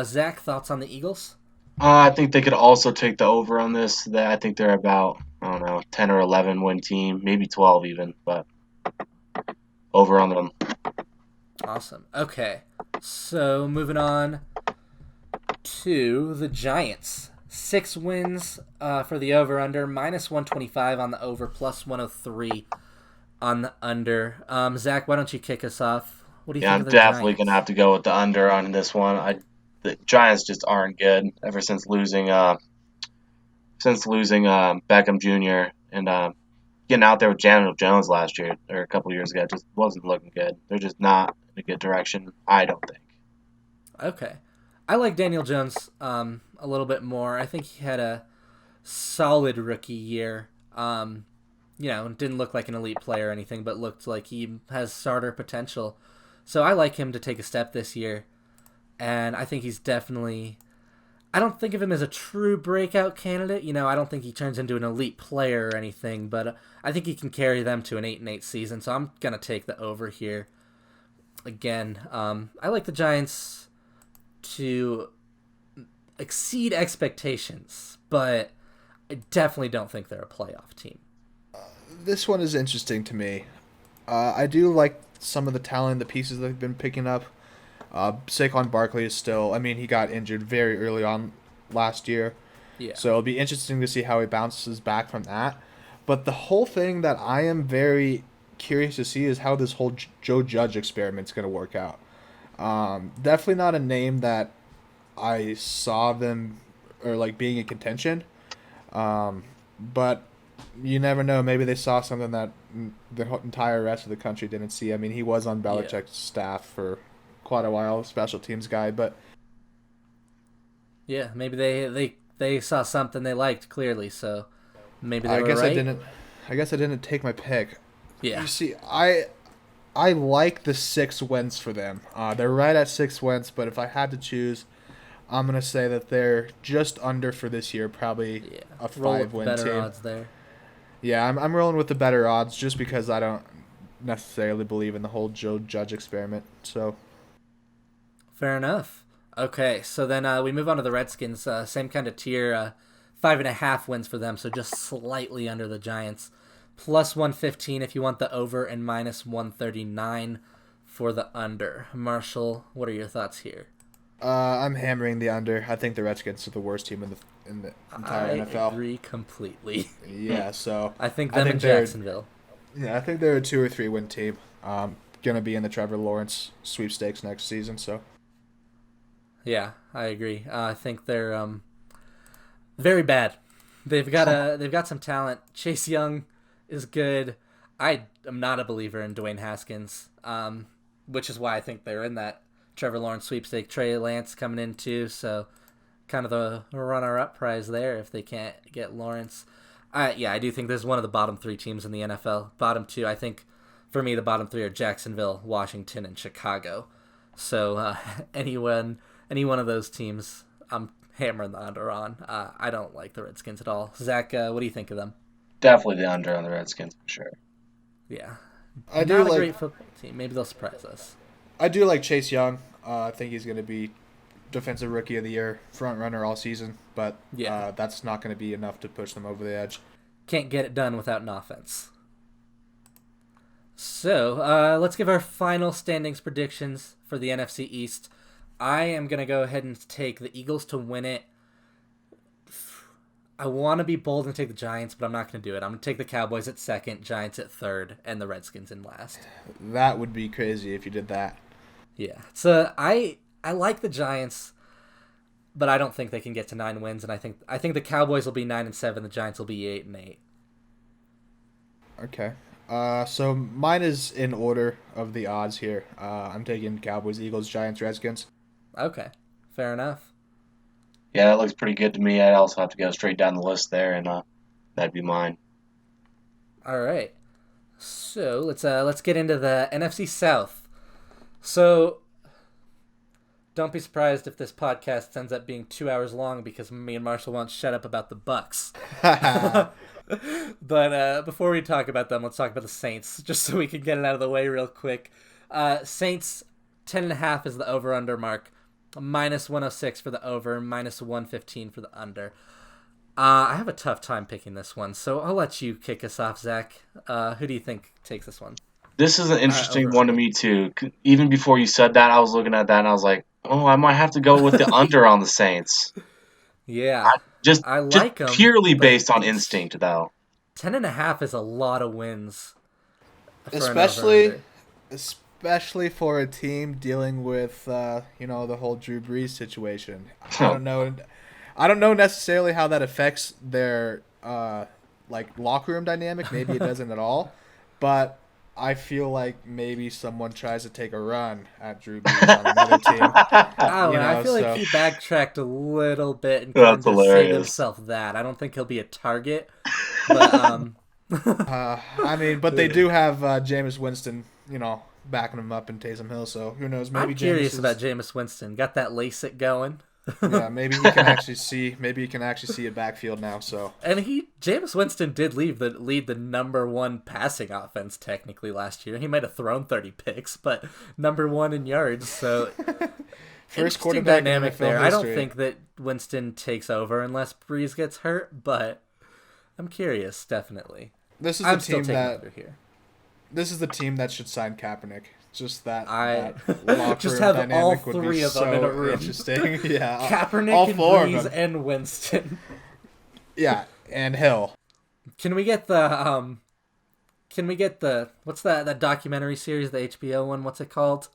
Zach, thoughts on the Eagles? I think they could also take the over on this. I think they're about, I don't know, 10 or 11 win team, maybe 12 even, but over on them. Awesome. Okay, so moving on to the Giants. 6 wins for the over-under, minus 125 on the over, plus 103 on the under. Zach, why don't you kick us off? What do you think I'm of the definitely Giants? going to have to go with the under on this one. The Giants just aren't good ever since losing Beckham Jr. and getting out there with Daniel Jones last year or a couple years ago. It just wasn't looking good. They're just not in a good direction, I don't think. Okay. I like Daniel Jones a little bit more. I think he had a solid rookie year. Didn't look like an elite player or anything, but looked like he has starter potential. So I like him to take a step this year. And I think he's definitely... I don't think of him as a true breakout candidate. I don't think he turns into an elite player or anything, but I think he can carry them to an 8-8 season, so I'm going to take the over here. Again, I like the Giants to exceed expectations, but I definitely don't think they're a playoff team. This one is interesting to me. I do like some of the talent, the pieces they've been picking up. Saquon Barkley is still... he got injured very early on last year. Yeah. So it'll be interesting to see how he bounces back from that. But the whole thing that I am very curious to see is how this whole Joe Judge experiment's going to work out. Definitely not a name that I saw them being in contention. But you never know. Maybe they saw something that the entire rest of the country didn't see. He was on Belichick's staff for quite a while, special teams guy, but yeah, maybe they saw something they liked clearly, so maybe they were right. I guess I didn't take my pick. Yeah. You see, I like the 6 wins for them. They're right at 6 wins, but if I had to choose, I'm gonna say that they're just under for this year, probably a 5-win team. Better odds there. Yeah, I'm rolling with the better odds just because I don't necessarily believe in the whole Joe Judge experiment. So. Fair enough. Okay, so then we move on to the Redskins. Same kind of tier, 5.5 wins for them, so just slightly under the Giants. Plus 115 if you want the over, and minus 139 for the under. Marshall, what are your thoughts here? I'm hammering the under. I think the Redskins are the worst team in the entire NFL. I agree completely. Yeah, so I think them and Jacksonville. Yeah, I think they're a 2 or 3 win team. Gonna be in the Trevor Lawrence sweepstakes next season. So. Yeah, I agree. I think they're very bad. They've got some talent. Chase Young is good. I am not a believer in Dwayne Haskins, which is why I think they're in that Trevor Lawrence sweepstake. Trey Lance coming in too, so kind of the runner-up prize there if they can't get Lawrence. I do think this is one of the bottom 3 teams in the NFL. Bottom 2, I think, for me, the bottom 3 are Jacksonville, Washington, and Chicago. So any one of those teams, I'm hammering the under on. I don't like the Redskins at all. Zach, what do you think of them? Definitely the under on the Redskins for sure. Yeah. I do Not a like great football team. Maybe they'll surprise us. I do like Chase Young. I think he's going to be Defensive Rookie of the Year, front runner all season, but that's not going to be enough to push them over the edge. Can't get it done without an offense. So, let's give our final standings predictions for the NFC East. I am going to go ahead and take the Eagles to win it. I want to be bold and take the Giants, but I'm not going to do it. I'm going to take the Cowboys at second, Giants at third, and the Redskins in last. That would be crazy if you did that. Yeah. So I like the Giants, but I don't think they can get to 9 wins, and I think the Cowboys will be 9-7, the Giants will be 8-8. Okay. So mine is in order of the odds here. I'm taking Cowboys, Eagles, Giants, Redskins. Okay. Fair enough. Yeah, that looks pretty good to me. I'd also have to go straight down the list there, and that'd be mine. All right. So let's get into the NFC South. So don't be surprised if this podcast ends up being 2 hours long because me and Marshall won't shut up about the Bucks. But before we talk about them, let's talk about the Saints, just so we can get it out of the way real quick. Saints 10.5 is the over/under mark. -106 for the over, -115 for the under. I have a tough time picking this one, so I'll let you kick us off, Zach. Who do you think takes this one? This is an interesting one to me, too. Even before you said that, I was looking at that, and I was like, oh, I might have to go with the under on the Saints. Yeah. I like them. Purely based on instinct, though. 10.5 is a lot of wins. Especially for a team dealing with, the whole Drew Brees situation. I don't know necessarily how that affects their, locker room dynamic. Maybe it doesn't at all. But I feel like maybe someone tries to take a run at Drew Brees on another team. I feel like he backtracked a little bit and kind of saved himself that. I don't think he'll be a target. But, but they do have Jameis Winston, backing him up in Taysom Hill, so who knows? Maybe I'm curious about Jameis Winston. Got that LASIK going. Yeah, maybe he can actually see. Maybe he can actually see a backfield now. So, and Jameis Winston did lead the number 1 passing offense technically last year. He might have thrown 30 picks, but number 1 in yards. So, first quarterback dynamic in NFL there. history. I don't think that Winston takes over unless Breeze gets hurt, but I'm curious. Definitely, this is the team that here. This is the team that should sign Kaepernick. Just that locker just room have all dynamic would 3 be of them so in a room. Interesting. Yeah, Kaepernick, all and 4 Breeze, of them. and Winston. Yeah, and Hill. Can we get the what's that documentary series, the HBO one? What's it called?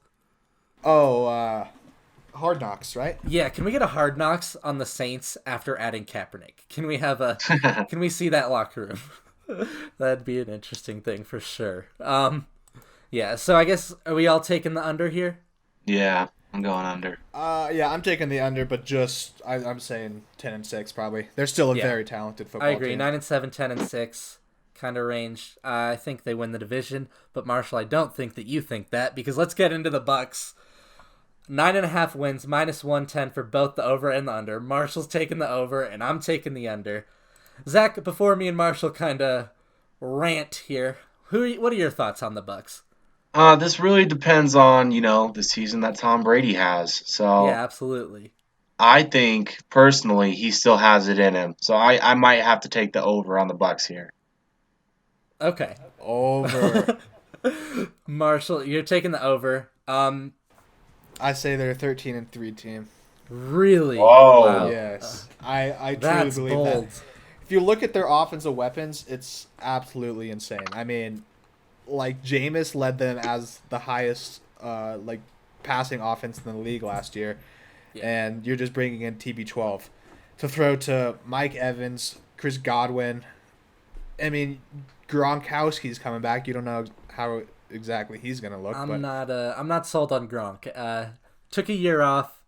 Oh, Hard Knocks, right? Yeah, can we get a Hard Knocks on the Saints after adding Kaepernick? Can we have can we see that locker room? That'd be an interesting thing for sure. Yeah, so I guess, are we all taking the under here? Yeah, I'm going under. Yeah, I'm taking the under, but I'm saying 10-6 probably. They're still a very talented football team. I agree, 9-7, 10-6 kind of range. I think they win the division, but Marshall, I don't think that you think that, because let's get into the Bucks. 9.5 wins, -110 for both the over and the under. Marshall's taking the over, and I'm taking the under. Zach, before me and Marshall kind of rant here, what are your thoughts on the Bucks? This really depends on, the season that Tom Brady has. So yeah, absolutely. I think, personally, he still has it in him. So I might have to take the over on the Bucks here. Okay. Over. Marshall, you're taking the over. I say they're a 13-3 team. Really? Whoa. Wow. Yes. I truly believe bold. That. If you look at their offensive weapons, it's absolutely insane. I mean, Jameis led them as the highest passing offense in the league last year, and you're just bringing in TB12 to throw to Mike Evans, Chris Godwin. I mean, Gronkowski's coming back. You don't know how exactly he's gonna look. I'm not sold on Gronk. Took a year off.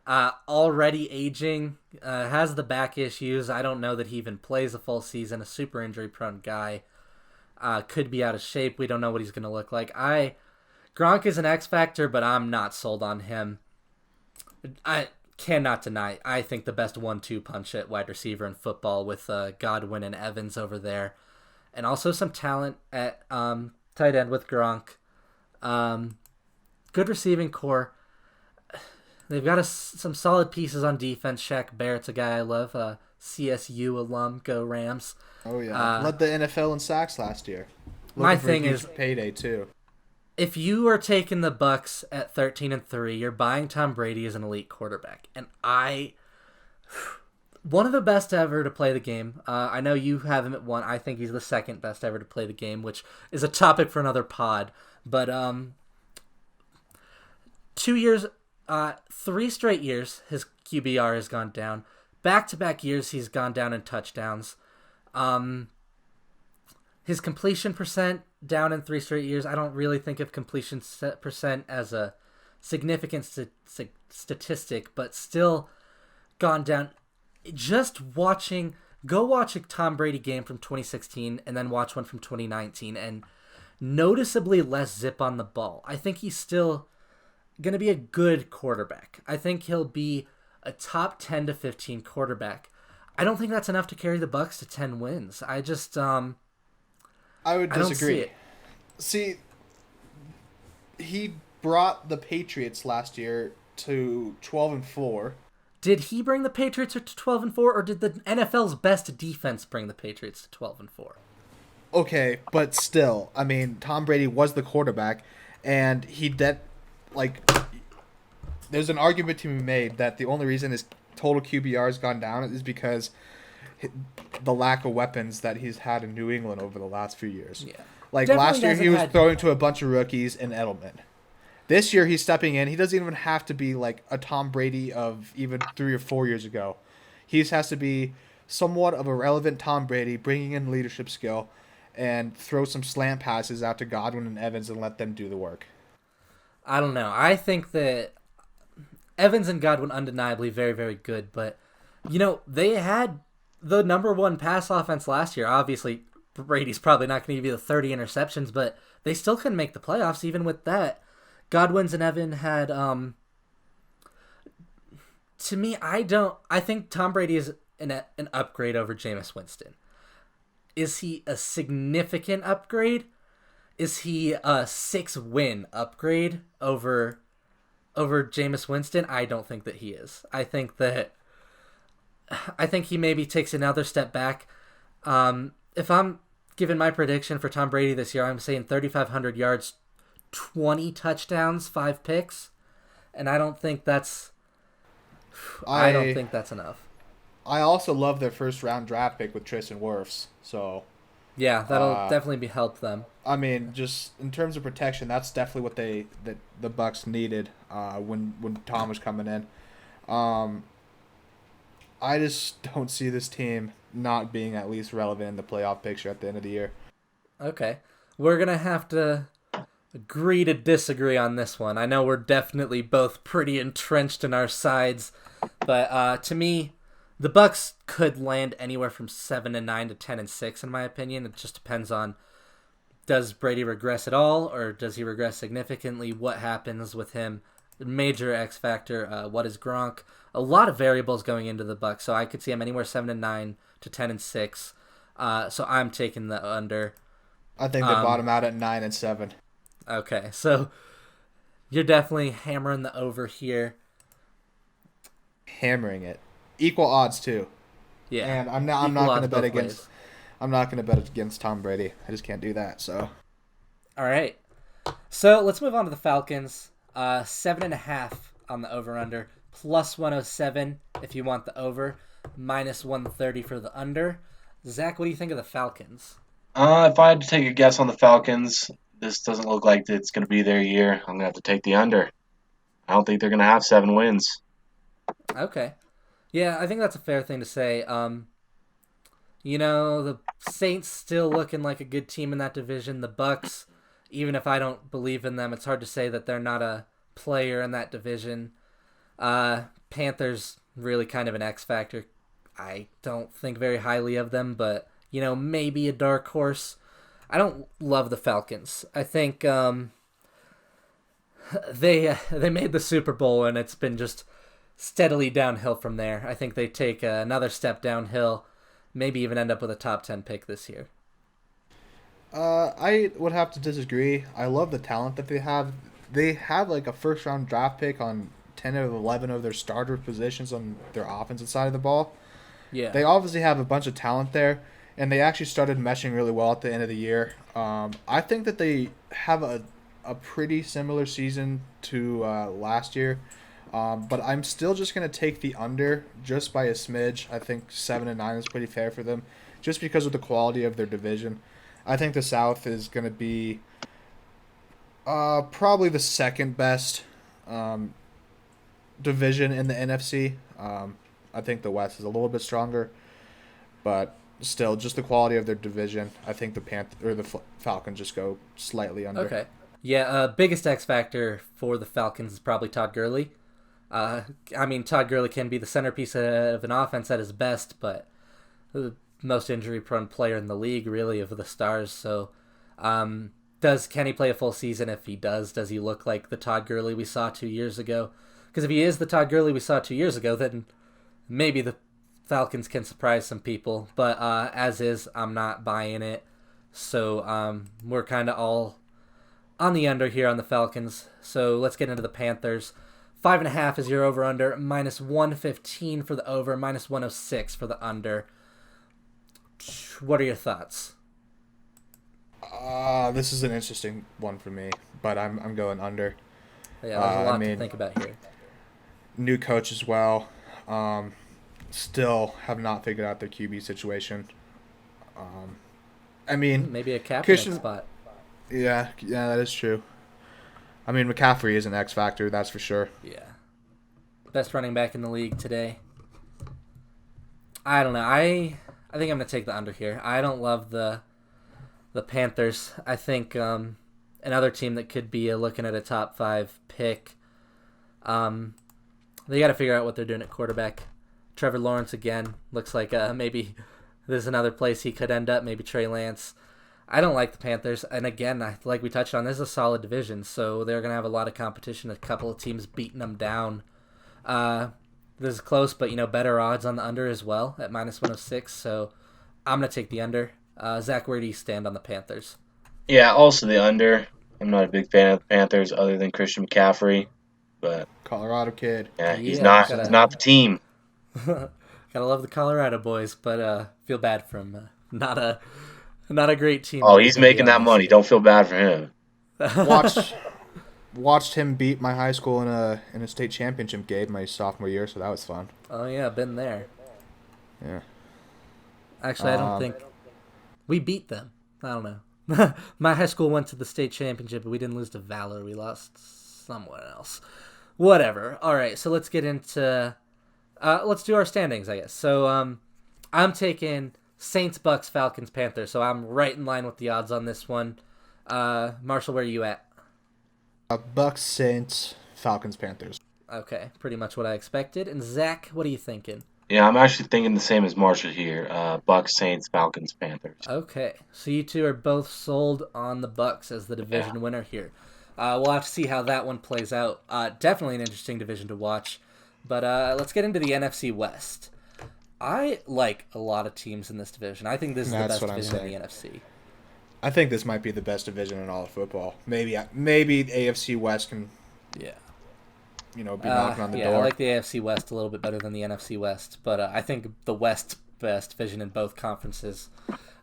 Already aging, has the back issues. I don't know that he even plays a full season. A super injury prone guy. Could be out of shape. We don't know what he's going to look like. Gronk is an X factor, but I'm not sold on him. I cannot deny. I think the best 1-2 punch at wide receiver in football with Godwin and Evans over there, and also some talent at tight end with Gronk. Good receiving core. They've got some solid pieces on defense. Shaq Barrett's a guy I love. CSU alum. Go Rams. Oh yeah, led the NFL in sacks last year. My thing is payday too. If you are taking the Bucks at 13-3, you're buying Tom Brady as an elite quarterback, and one of the best ever to play the game. I know you have him at 1. I think he's the second best ever to play the game, which is a topic for another pod. But 2 years, 3 straight years, his QBR has gone down. Back-to-back years, he's gone down in touchdowns. His completion percent down in 3 straight years. I don't really think of completion percent as a significant statistic, but still gone down. Go watch a Tom Brady game from 2016 and then watch one from 2019, and noticeably less zip on the ball. I think he's still going to be a good quarterback. I think he'll be a top 10 to 15 quarterback. I don't think that's enough to carry the Bucks to 10 wins. I just I would disagree. I don't see it. See, he brought the Patriots last year to 12-4. Did he bring the Patriots to 12-4, or did the NFL's best defense bring the Patriots to 12-4? Okay, but still, I mean, Tom Brady was the quarterback, and there's an argument to be made that the only reason his total QBR has gone down is because the lack of weapons that he's had in New England over the last few years. Yeah. Like Definitely last year, he was had... throwing to a bunch of rookies and Edelman. This year, he's stepping in. He doesn't even have to be like a Tom Brady of even 3 or 4 years ago. He just has to be somewhat of a relevant Tom Brady, bringing in leadership skill, and throw some slant passes out to Godwin and Evans and let them do the work. I don't know. I think that Evans and Godwin undeniably very, very good, but they had the number 1 pass offense last year. Obviously, Brady's probably not going to give you the 30 interceptions, but they still couldn't make the playoffs even with that. Godwin's and Evan had to me, I think Tom Brady is an upgrade over Jameis Winston. Is he a significant upgrade? Is he a 6-win upgrade over Jameis Winston? I don't think that he is. I think he maybe takes another step back. If I'm giving my prediction for Tom Brady this year, I'm saying 3,500 yards, 20 touchdowns, 5 picks, and I don't think that's enough. I also love their first round draft pick with Tristan Wirfs, so yeah, that'll definitely help them. I mean, just in terms of protection, that's definitely what the Bucks needed when Tom was coming in. I just don't see this team not being at least relevant in the playoff picture at the end of the year. Okay, we're gonna have to agree to disagree on this one. I know we're definitely both pretty entrenched in our sides, but to me, the Bucks could land anywhere from 7-9 to 10-6 in my opinion. It just depends on, does Brady regress at all, or does he regress significantly? What happens with him? Major X factor. What is Gronk? A lot of variables going into the Bucks, so I could see him anywhere 7-9 to 10-6. So I'm taking the under. I think they bottom out at 9-7. Okay, so you're definitely hammering the over here. Hammering it. Equal odds too. Yeah. And I'm not going to bet against. I'm not going to bet against Tom Brady. I just can't do that. So. All right. So let's move on to the Falcons. 7.5 on the over under. Plus 107 if you want the over. Minus 130 for the under. Zach, what do you think of the Falcons? If I had to take a guess on the Falcons, this doesn't look like it's going to be their year. I'm going to have to take the under. I don't think they're going to have 7 wins. Okay. Yeah, I think that's a fair thing to say. The Saints still looking like a good team in that division. The Bucks, even if I don't believe in them, it's hard to say that they're not a player in that division. Panthers really kind of an X factor. I don't think very highly of them, but maybe a dark horse. I don't love the Falcons. I think they made the Super Bowl and it's been just steadily downhill from there. I think they take another step downhill, maybe even end up with a top 10 pick this year. I would have to disagree. I love the talent that they have. They have like a first round draft pick on 10 or 11 of their starter positions on their offensive side of the ball. Yeah. They obviously have a bunch of talent there, and they actually started meshing really well at the end of the year. I think that they have a pretty similar season to last year, but I'm still just going to take the under just by a smidge. I think 7-9 is pretty fair for them, just because of the quality of their division. I think the South is going to be probably the second best division in the NFC. I think the West is a little bit stronger, but still, just the quality of their division. I think the Falcons just go slightly under. Okay. Yeah. Biggest X factor for the Falcons is probably Todd Gurley. Todd Gurley can be the centerpiece of an offense at his best, but the most injury-prone player in the league, really, of the stars. So, can he play a full season? If he does he look like the Todd Gurley we saw 2 years ago? Because if he is the Todd Gurley we saw 2 years ago, then maybe the Falcons can surprise some people. But as is, I'm not buying it. So we're kind of all on the under here on the Falcons. So let's get into the Panthers. 5.5 is your over-under. -115 for the over. -106 for the under. What are your thoughts? This is an interesting one for me, but I'm going under. Yeah, there's a lot to think about here. New coach as well. Still have not figured out their QB situation. Maybe a Kaepernick spot. Yeah, that is true. McCaffrey is an X factor, that's for sure. Yeah. Best running back in the league today. I don't know. I think I'm going to take the under here. I don't love the Panthers. I think another team that could be looking at a top 5 pick. They got to figure out what they're doing at quarterback. Trevor Lawrence again looks like maybe there's another place he could end up. Maybe Trey Lance. I don't like the Panthers, and again, like we touched on, this is a solid division, so they're gonna have a lot of competition. A couple of teams beating them down. This is close, but better odds on the under as well at -106. So I'm gonna take the under. Zach, where do you stand on the Panthers? Yeah, also the under. I'm not a big fan of the Panthers other than Christian McCaffrey, but Colorado kid. yeah, he's not the team. Gotta love the Colorado boys, but feel bad for him. Not a great team. Oh, he's making that money. Don't feel bad for him. Watched him beat my high school in a state championship game my sophomore year, so that was fun. Oh yeah, been there. Yeah. Actually, I don't think we beat them. I don't know. My high school went to the state championship, but we didn't lose to Valor. We lost somewhere else. Whatever. All right, so let's get into let's do our standings, I guess. So I'm taking Saints, Bucks, Falcons, Panthers. So I'm right in line with the odds on this one. Marshall, where are you at? Bucks, Saints, Falcons, Panthers. Okay, pretty much what I expected. And Zach, what are you thinking? Yeah, I'm actually thinking the same as Marshall here. Bucks, Saints, Falcons, Panthers. Okay, so you two are both sold on the Bucks as the division winner here. We'll have to see how that one plays out. Definitely an interesting division to watch. But let's get into the NFC West. I like a lot of teams in this division. I think this is the best division in the NFC. I think this might be the best division in all of football. Maybe the AFC West can, be knocking on the door. I like the AFC West a little bit better than the NFC West, but I think the West best division in both conferences.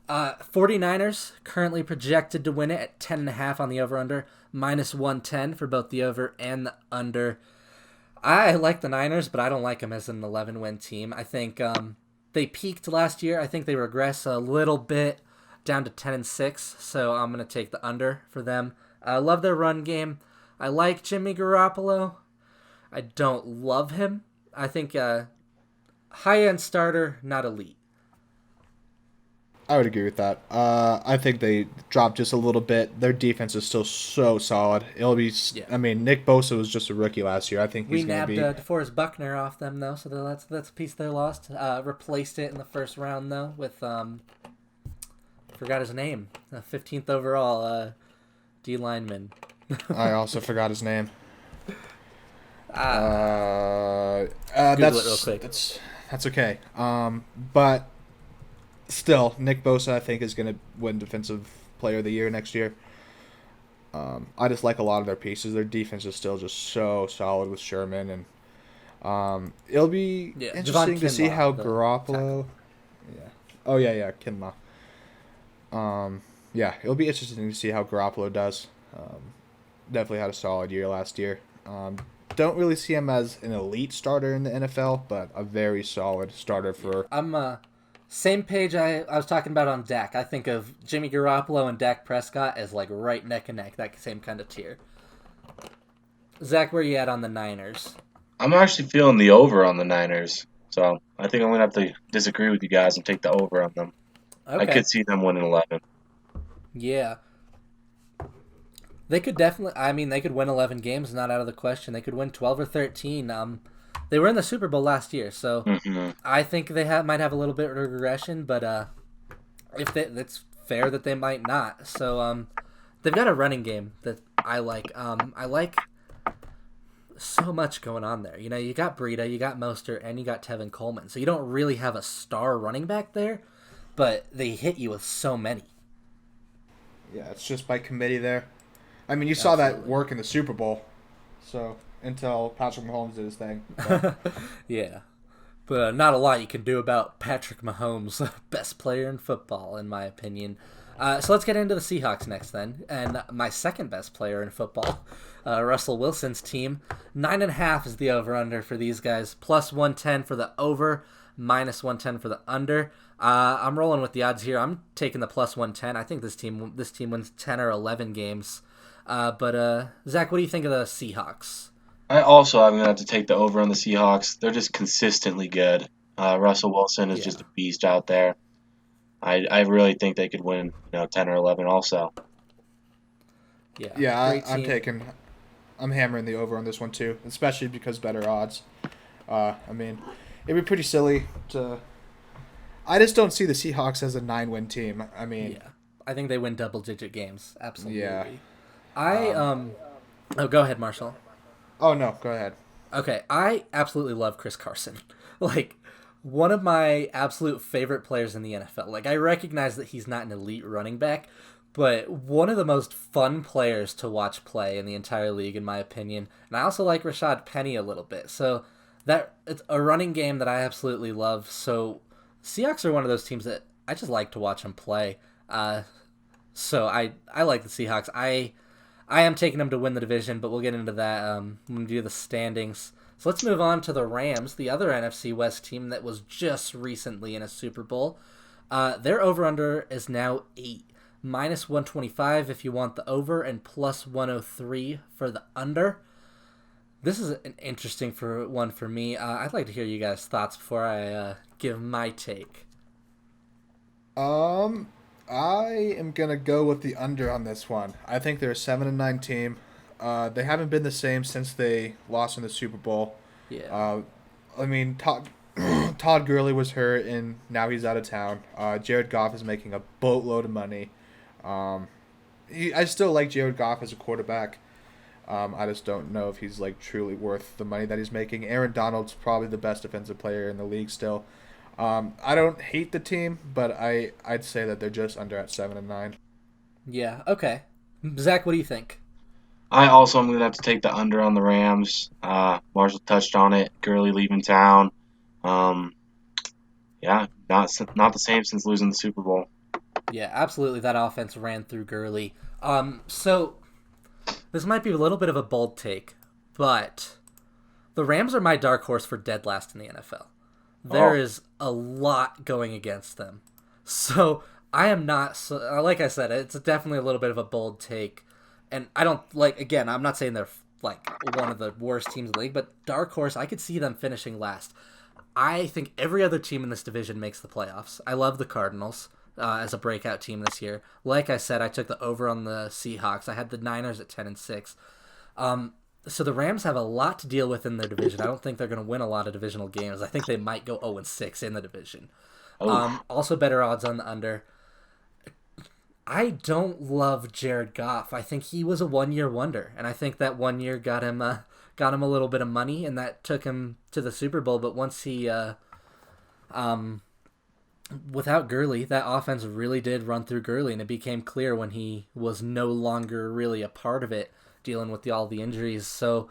49ers currently projected to win it at 10.5 on the over/under, -110 for both the over and the under. I like the Niners, but I don't like them as an 11-win team. I think they peaked last year. I think they regress a little bit down to 10-6, so I'm going to take the under for them. I love their run game. I like Jimmy Garoppolo. I don't love him. I think high-end starter, not elite. I would agree with that. I think they dropped just a little bit. Their defense is still so solid. It'll be. Yeah. I mean, Nick Bosa was just a rookie last year. I think We he's going to nabbed be. DeForest Buckner off them though, so that's a piece they lost. Replaced it in the first round though with forgot his name, 15th overall D lineman. I also forgot his name. Google That's it real quick. That's okay. But still, Nick Bosa I think is going to win Defensive Player of the Year next year. I just like a lot of their pieces. Their defense is still just so solid with Sherman, and it'll be interesting to see how Garoppolo. Yeah. Oh yeah, Kinlaw. Yeah, it'll be interesting to see how Garoppolo does. Definitely had a solid year last year. Don't really see him as an elite starter in the NFL, but a very solid starter for. I'm same page I was talking about on Dak. I think of Jimmy Garoppolo and Dak Prescott as like right neck and neck, that same kind of tier. Zach, where you at on the Niners? I'm actually feeling the over on the Niners, so I think I'm gonna have to disagree with you guys and take the over on them. Okay. I could see them winning 11. Yeah. They could definitely. I mean, they could win 11 games. Not out of the question. They could win 12 or 13. They were in the Super Bowl last year, so I think they might have a little bit of regression. But it's fair that they might not. So they've got a running game that I like. I like so much going on there. You know, you got Breida, you got Mostert, and you got Tevin Coleman. So you don't really have a star running back there, but they hit you with so many. Yeah, it's just by committee there. I mean, you saw that work in the Super Bowl, so until Patrick Mahomes did his thing. So. Yeah, but not a lot you can do about Patrick Mahomes, best player in football, in my opinion. So let's get into the Seahawks next then, and my second best player in football, Russell Wilson's team. 9.5 is the over/under for these guys, plus 110 for the over, minus 110 for the under. I'm rolling with the odds here. I'm taking the plus 110. I think this team wins 10 or 11 games. But Zach, what do you think of the Seahawks? I also am going to have to take the over on the Seahawks. They're just consistently good. Russell Wilson is just a beast out there. I really think they could win 10 or 11 also. Yeah, I'm hammering the over on this one too, especially because better odds. I mean, it'd be pretty silly to. I just don't see the Seahawks as a 9-win team. I mean, I think they win double-digit games. Absolutely. Yeah. Go ahead, Marshall. Oh no, go ahead. Okay, I absolutely love Chris Carson. Like, one of my absolute favorite players in the NFL. Like, I recognize that he's not an elite running back, but one of the most fun players to watch play in the entire league, in my opinion. And I also like Rashad Penny a little bit. So it's a running game that I absolutely love. So Seahawks are one of those teams that I just like to watch them play. So I like the Seahawks. I am taking them to win the division, but we'll get into that when we do the standings. So let's move on to the Rams, the other NFC West team that was just recently in a Super Bowl. Their over-under is now 8. Minus 125 if you want the over, and plus 103 for the under. This is an interesting one for me. I'd like to hear you guys' thoughts before I give my take. I am gonna go with the under on this one. I think they're a 7-9 team. They haven't been the same since they lost in the Super Bowl. Yeah. I mean, Todd Gurley was hurt, and now he's out of town. Jared Goff is making a boatload of money. I still like Jared Goff as a quarterback. I just don't know if he's like truly worth the money that he's making. Aaron Donald's probably the best defensive player in the league still. I don't hate the team, but I'd say that they're just under at 7-9. Yeah. Okay. Zach, what do you think? I also am going to have to take the under on the Rams. Marshall touched on it. Gurley leaving town. Yeah, not the same since losing the Super Bowl. Yeah, absolutely. That offense ran through Gurley. So this might be a little bit of a bold take, but the Rams are my dark horse for dead last in the NFL. There is a lot going against them. So I am not, like I said, it's definitely a little bit of a bold take. And I don't, again, I'm not saying they're like one of the worst teams in the league, but dark horse, I could see them finishing last. I think every other team in this division makes the playoffs. I love the Cardinals. as a breakout team this year. Like I said, I took the over on the Seahawks. I had the Niners at 10-6. So the Rams have a lot to deal with in their division. I don't think they're going to win a lot of divisional games. I think they might go 0-6 in the division. Also better odds on the under. I don't love Jared Goff. I think he was a one-year wonder, and I think that 1 year got him a little bit of money, and that took him to the Super Bowl. But once he, without Gurley, that offense really did run through Gurley, and it became clear when he was no longer really a part of it, dealing with all the injuries. So,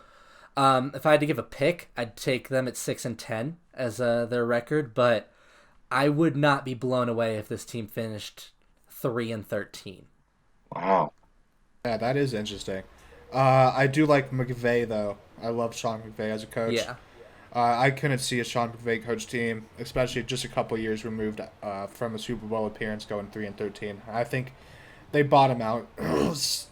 if I had to give a pick, I'd take them at 6-10 as their record, but I would not be blown away if this team finished 3-13. Wow. Yeah, that is interesting. I do like McVay, though. I love Sean McVay as a coach. Yeah. I couldn't see a Sean McVay coach team, especially just a couple years removed from a Super Bowl appearance, going 3-13. I think they bottom out,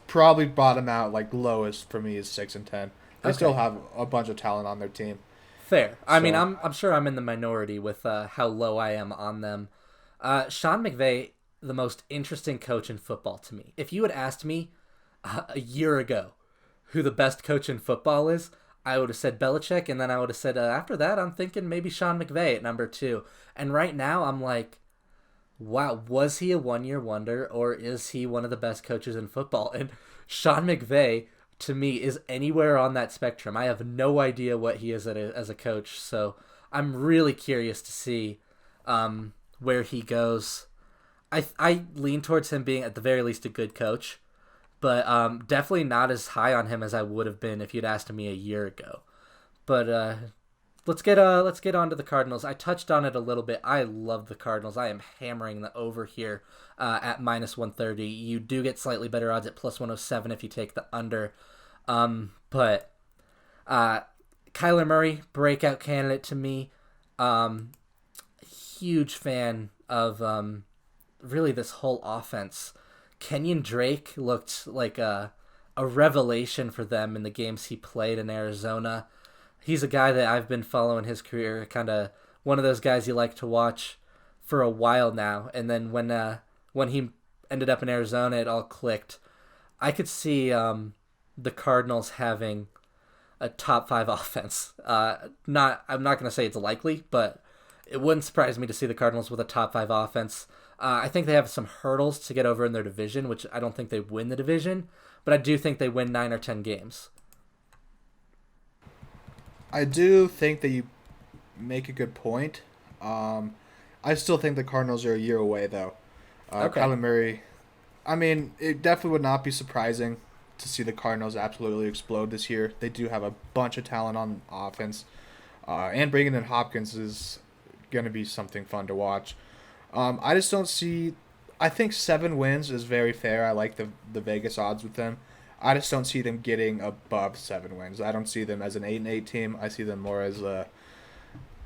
probably bottom out like lowest for me is 6-10. They still have a bunch of talent on their team. Fair. I mean, I'm sure I'm in the minority with how low I am on them. Sean McVay, the most interesting coach in football to me. If you had asked me a year ago who the best coach in football is, I would have said Belichick, and then I would have said after that, I'm thinking maybe Sean McVay at number 2. And right now, I'm like, wow, was he a one-year wonder, or is he one of the best coaches in football? And Sean McVay, to me, is anywhere on that spectrum. I have no idea what he is as a coach, so I'm really curious to see where he goes. I lean towards him being, at the very least, a good coach, but definitely not as high on him as I would have been if you'd asked me a year ago. But let's get on to the Cardinals. I touched on it a little bit. I love the Cardinals. I am hammering the over here at -130. You do get slightly better odds at +107 if you take the under. But Kyler Murray, breakout candidate to me. Huge fan of really this whole offense. Kenyon Drake looked like a revelation for them in the games he played in Arizona. He's a guy that I've been following his career, kind of one of those guys you like to watch for a while now. And then when he ended up in Arizona, it all clicked. I could see the Cardinals having a top 5 offense. I'm not going to say it's likely, but it wouldn't surprise me to see the Cardinals with a top 5 offense. I think they have some hurdles to get over in their division, which I don't think they win the division, but I do think they win 9 or 10 games. I do think that you make a good point. I still think the Cardinals are a year away, though. Okay. Kyler Murray, I mean, it definitely would not be surprising to see the Cardinals absolutely explode this year. They do have a bunch of talent on offense, and bringing in Hopkins is going to be something fun to watch. I just don't see. I think 7 wins is very fair. I like the Vegas odds with them. I just don't see them getting above 7 wins. I don't see them as an 8-8 team. I see them more as a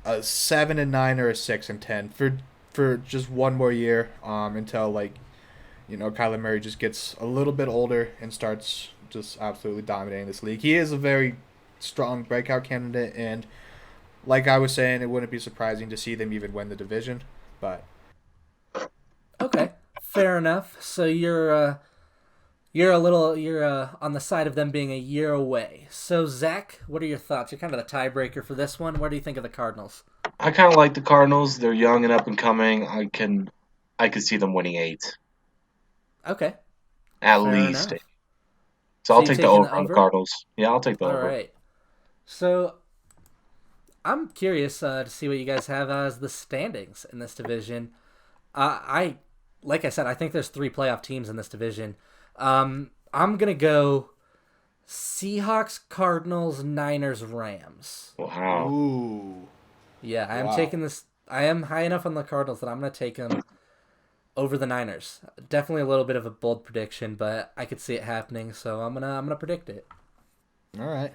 7-9 or a 6-10 for just one more year until Kyler Murray just gets a little bit older and starts just absolutely dominating this league. He is a very strong breakout candidate, and like I was saying, it wouldn't be surprising to see them even win the division. But okay, fair enough. So you're on the side of them being a year away. So Zach, what are your thoughts? You're kind of the tiebreaker for this one. What do you think of the Cardinals? I kind of like the Cardinals. They're young and up and coming. I could see them winning 8. Okay. At Fair least. enough. So I'll you take the taking over on the Cardinals. Yeah, I'll take the All over. right. So I'm curious to see what you guys have as the standings in this division. Like I said, I think there's 3 playoff teams in this division. I'm gonna go Seahawks, Cardinals, Niners, Rams. Wow. ooh, Yeah, I am Wow. taking this. I am high enough on the Cardinals that I'm gonna take them over the Niners. Definitely a little bit of a bold prediction, but I could see it happening, so I'm gonna predict it. all right.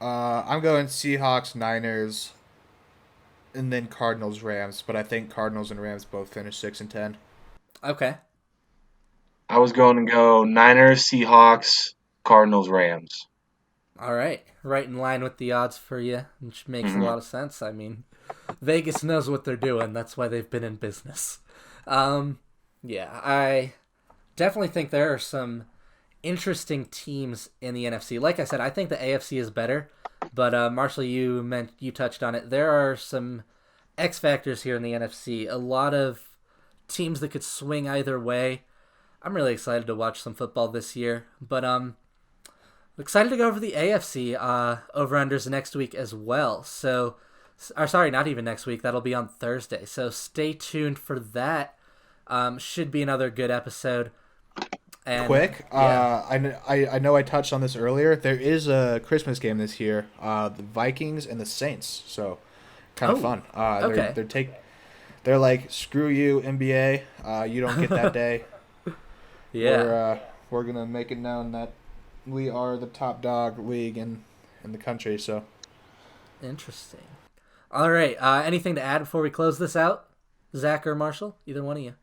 I'm going Seahawks, Niners, and then Cardinals, Rams. But I think Cardinals and Rams both finish 6-10. Okay. I was going to go Niners, Seahawks, Cardinals, Rams. All right. Right in line with the odds for you, which makes a Mhm. lot of sense. I mean, Vegas knows what they're doing. That's why they've been in business. Yeah, I definitely think there are some interesting teams in the NFC. Like I said, I think the AFC is better, but Marshall, you touched on it. There are some X factors here in the NFC. A lot of teams that could swing either way. I'm really excited to watch some football this year, but excited to go over the AFC over unders next week as well. So, or sorry, not even next week. That'll be on Thursday. So stay tuned for that. Should be another good episode. And, Quick, yeah. I know I touched on this earlier. There is a Christmas game this year, the Vikings and the Saints. So, kind of fun. Okay. They're like, screw you, NBA. You don't get that day. Yeah. We're gonna make it known that we are the top dog league in the country. So, Interesting. All right. Anything to add before we close this out, Zach or Marshall? Either one of you.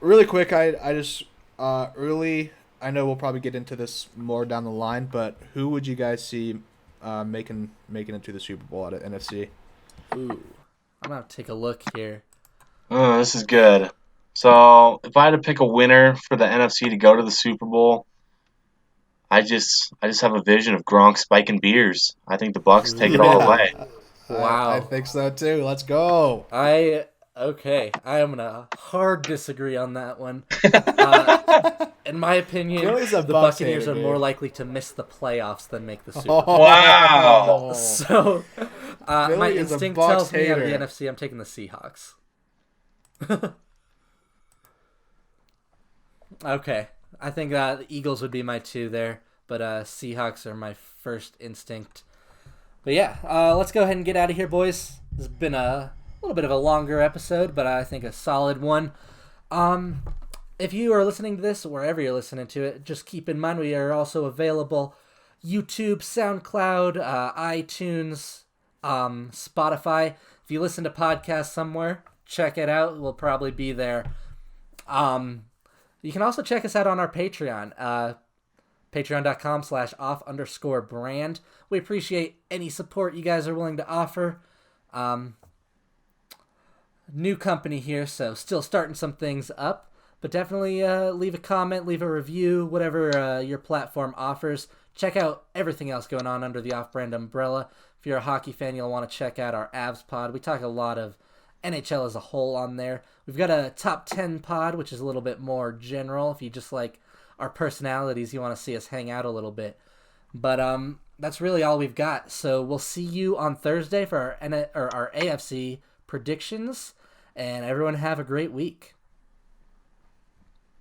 really quick, I just early. I know we'll probably get into this more down the line, but who would you guys see making it to the Super Bowl out of NFC? Ooh. I'm going to take a look here. Oh, this is good. So if I had to pick a winner for the NFC to go to the Super Bowl, I just have a vision of Gronk spiking beers. I think the Bucks take it all the way. I Wow. think so too. Let's go. Okay. I am gonna hard disagree on that one. In my opinion, Billy's a the Bucks Buccaneers hater, are more dude. likely to miss the playoffs than make the Super Bowl. Wow. So, my Billy is a instinct Bucks tells me out of the hater. NFC, I'm taking the Seahawks. Okay, I think the Eagles would be my two there, but Seahawks are my first instinct. But yeah, let's go ahead and get out of here, boys. This has been a little bit of a longer episode, but I think a solid one. If you are listening to this, wherever you're listening to it, just keep in mind we are also available YouTube, SoundCloud, iTunes, Spotify. If you listen to podcasts somewhere, check it out. We'll probably be there. You can also check us out on our Patreon, patreon.com/off_brand. We appreciate any support you guys are willing to offer. New company here, so still starting some things up. But definitely leave a comment, leave a review, whatever your platform offers. Check out everything else going on under the off-brand umbrella. If you're a hockey fan, you'll want to check out our Avs pod. We talk a lot of NHL as a whole on there. We've got a top 10 pod, which is a little bit more general. If you just like our personalities, you want to see us hang out a little bit. But that's really all we've got. So we'll see you on Thursday for our AFC predictions. And everyone have a great week.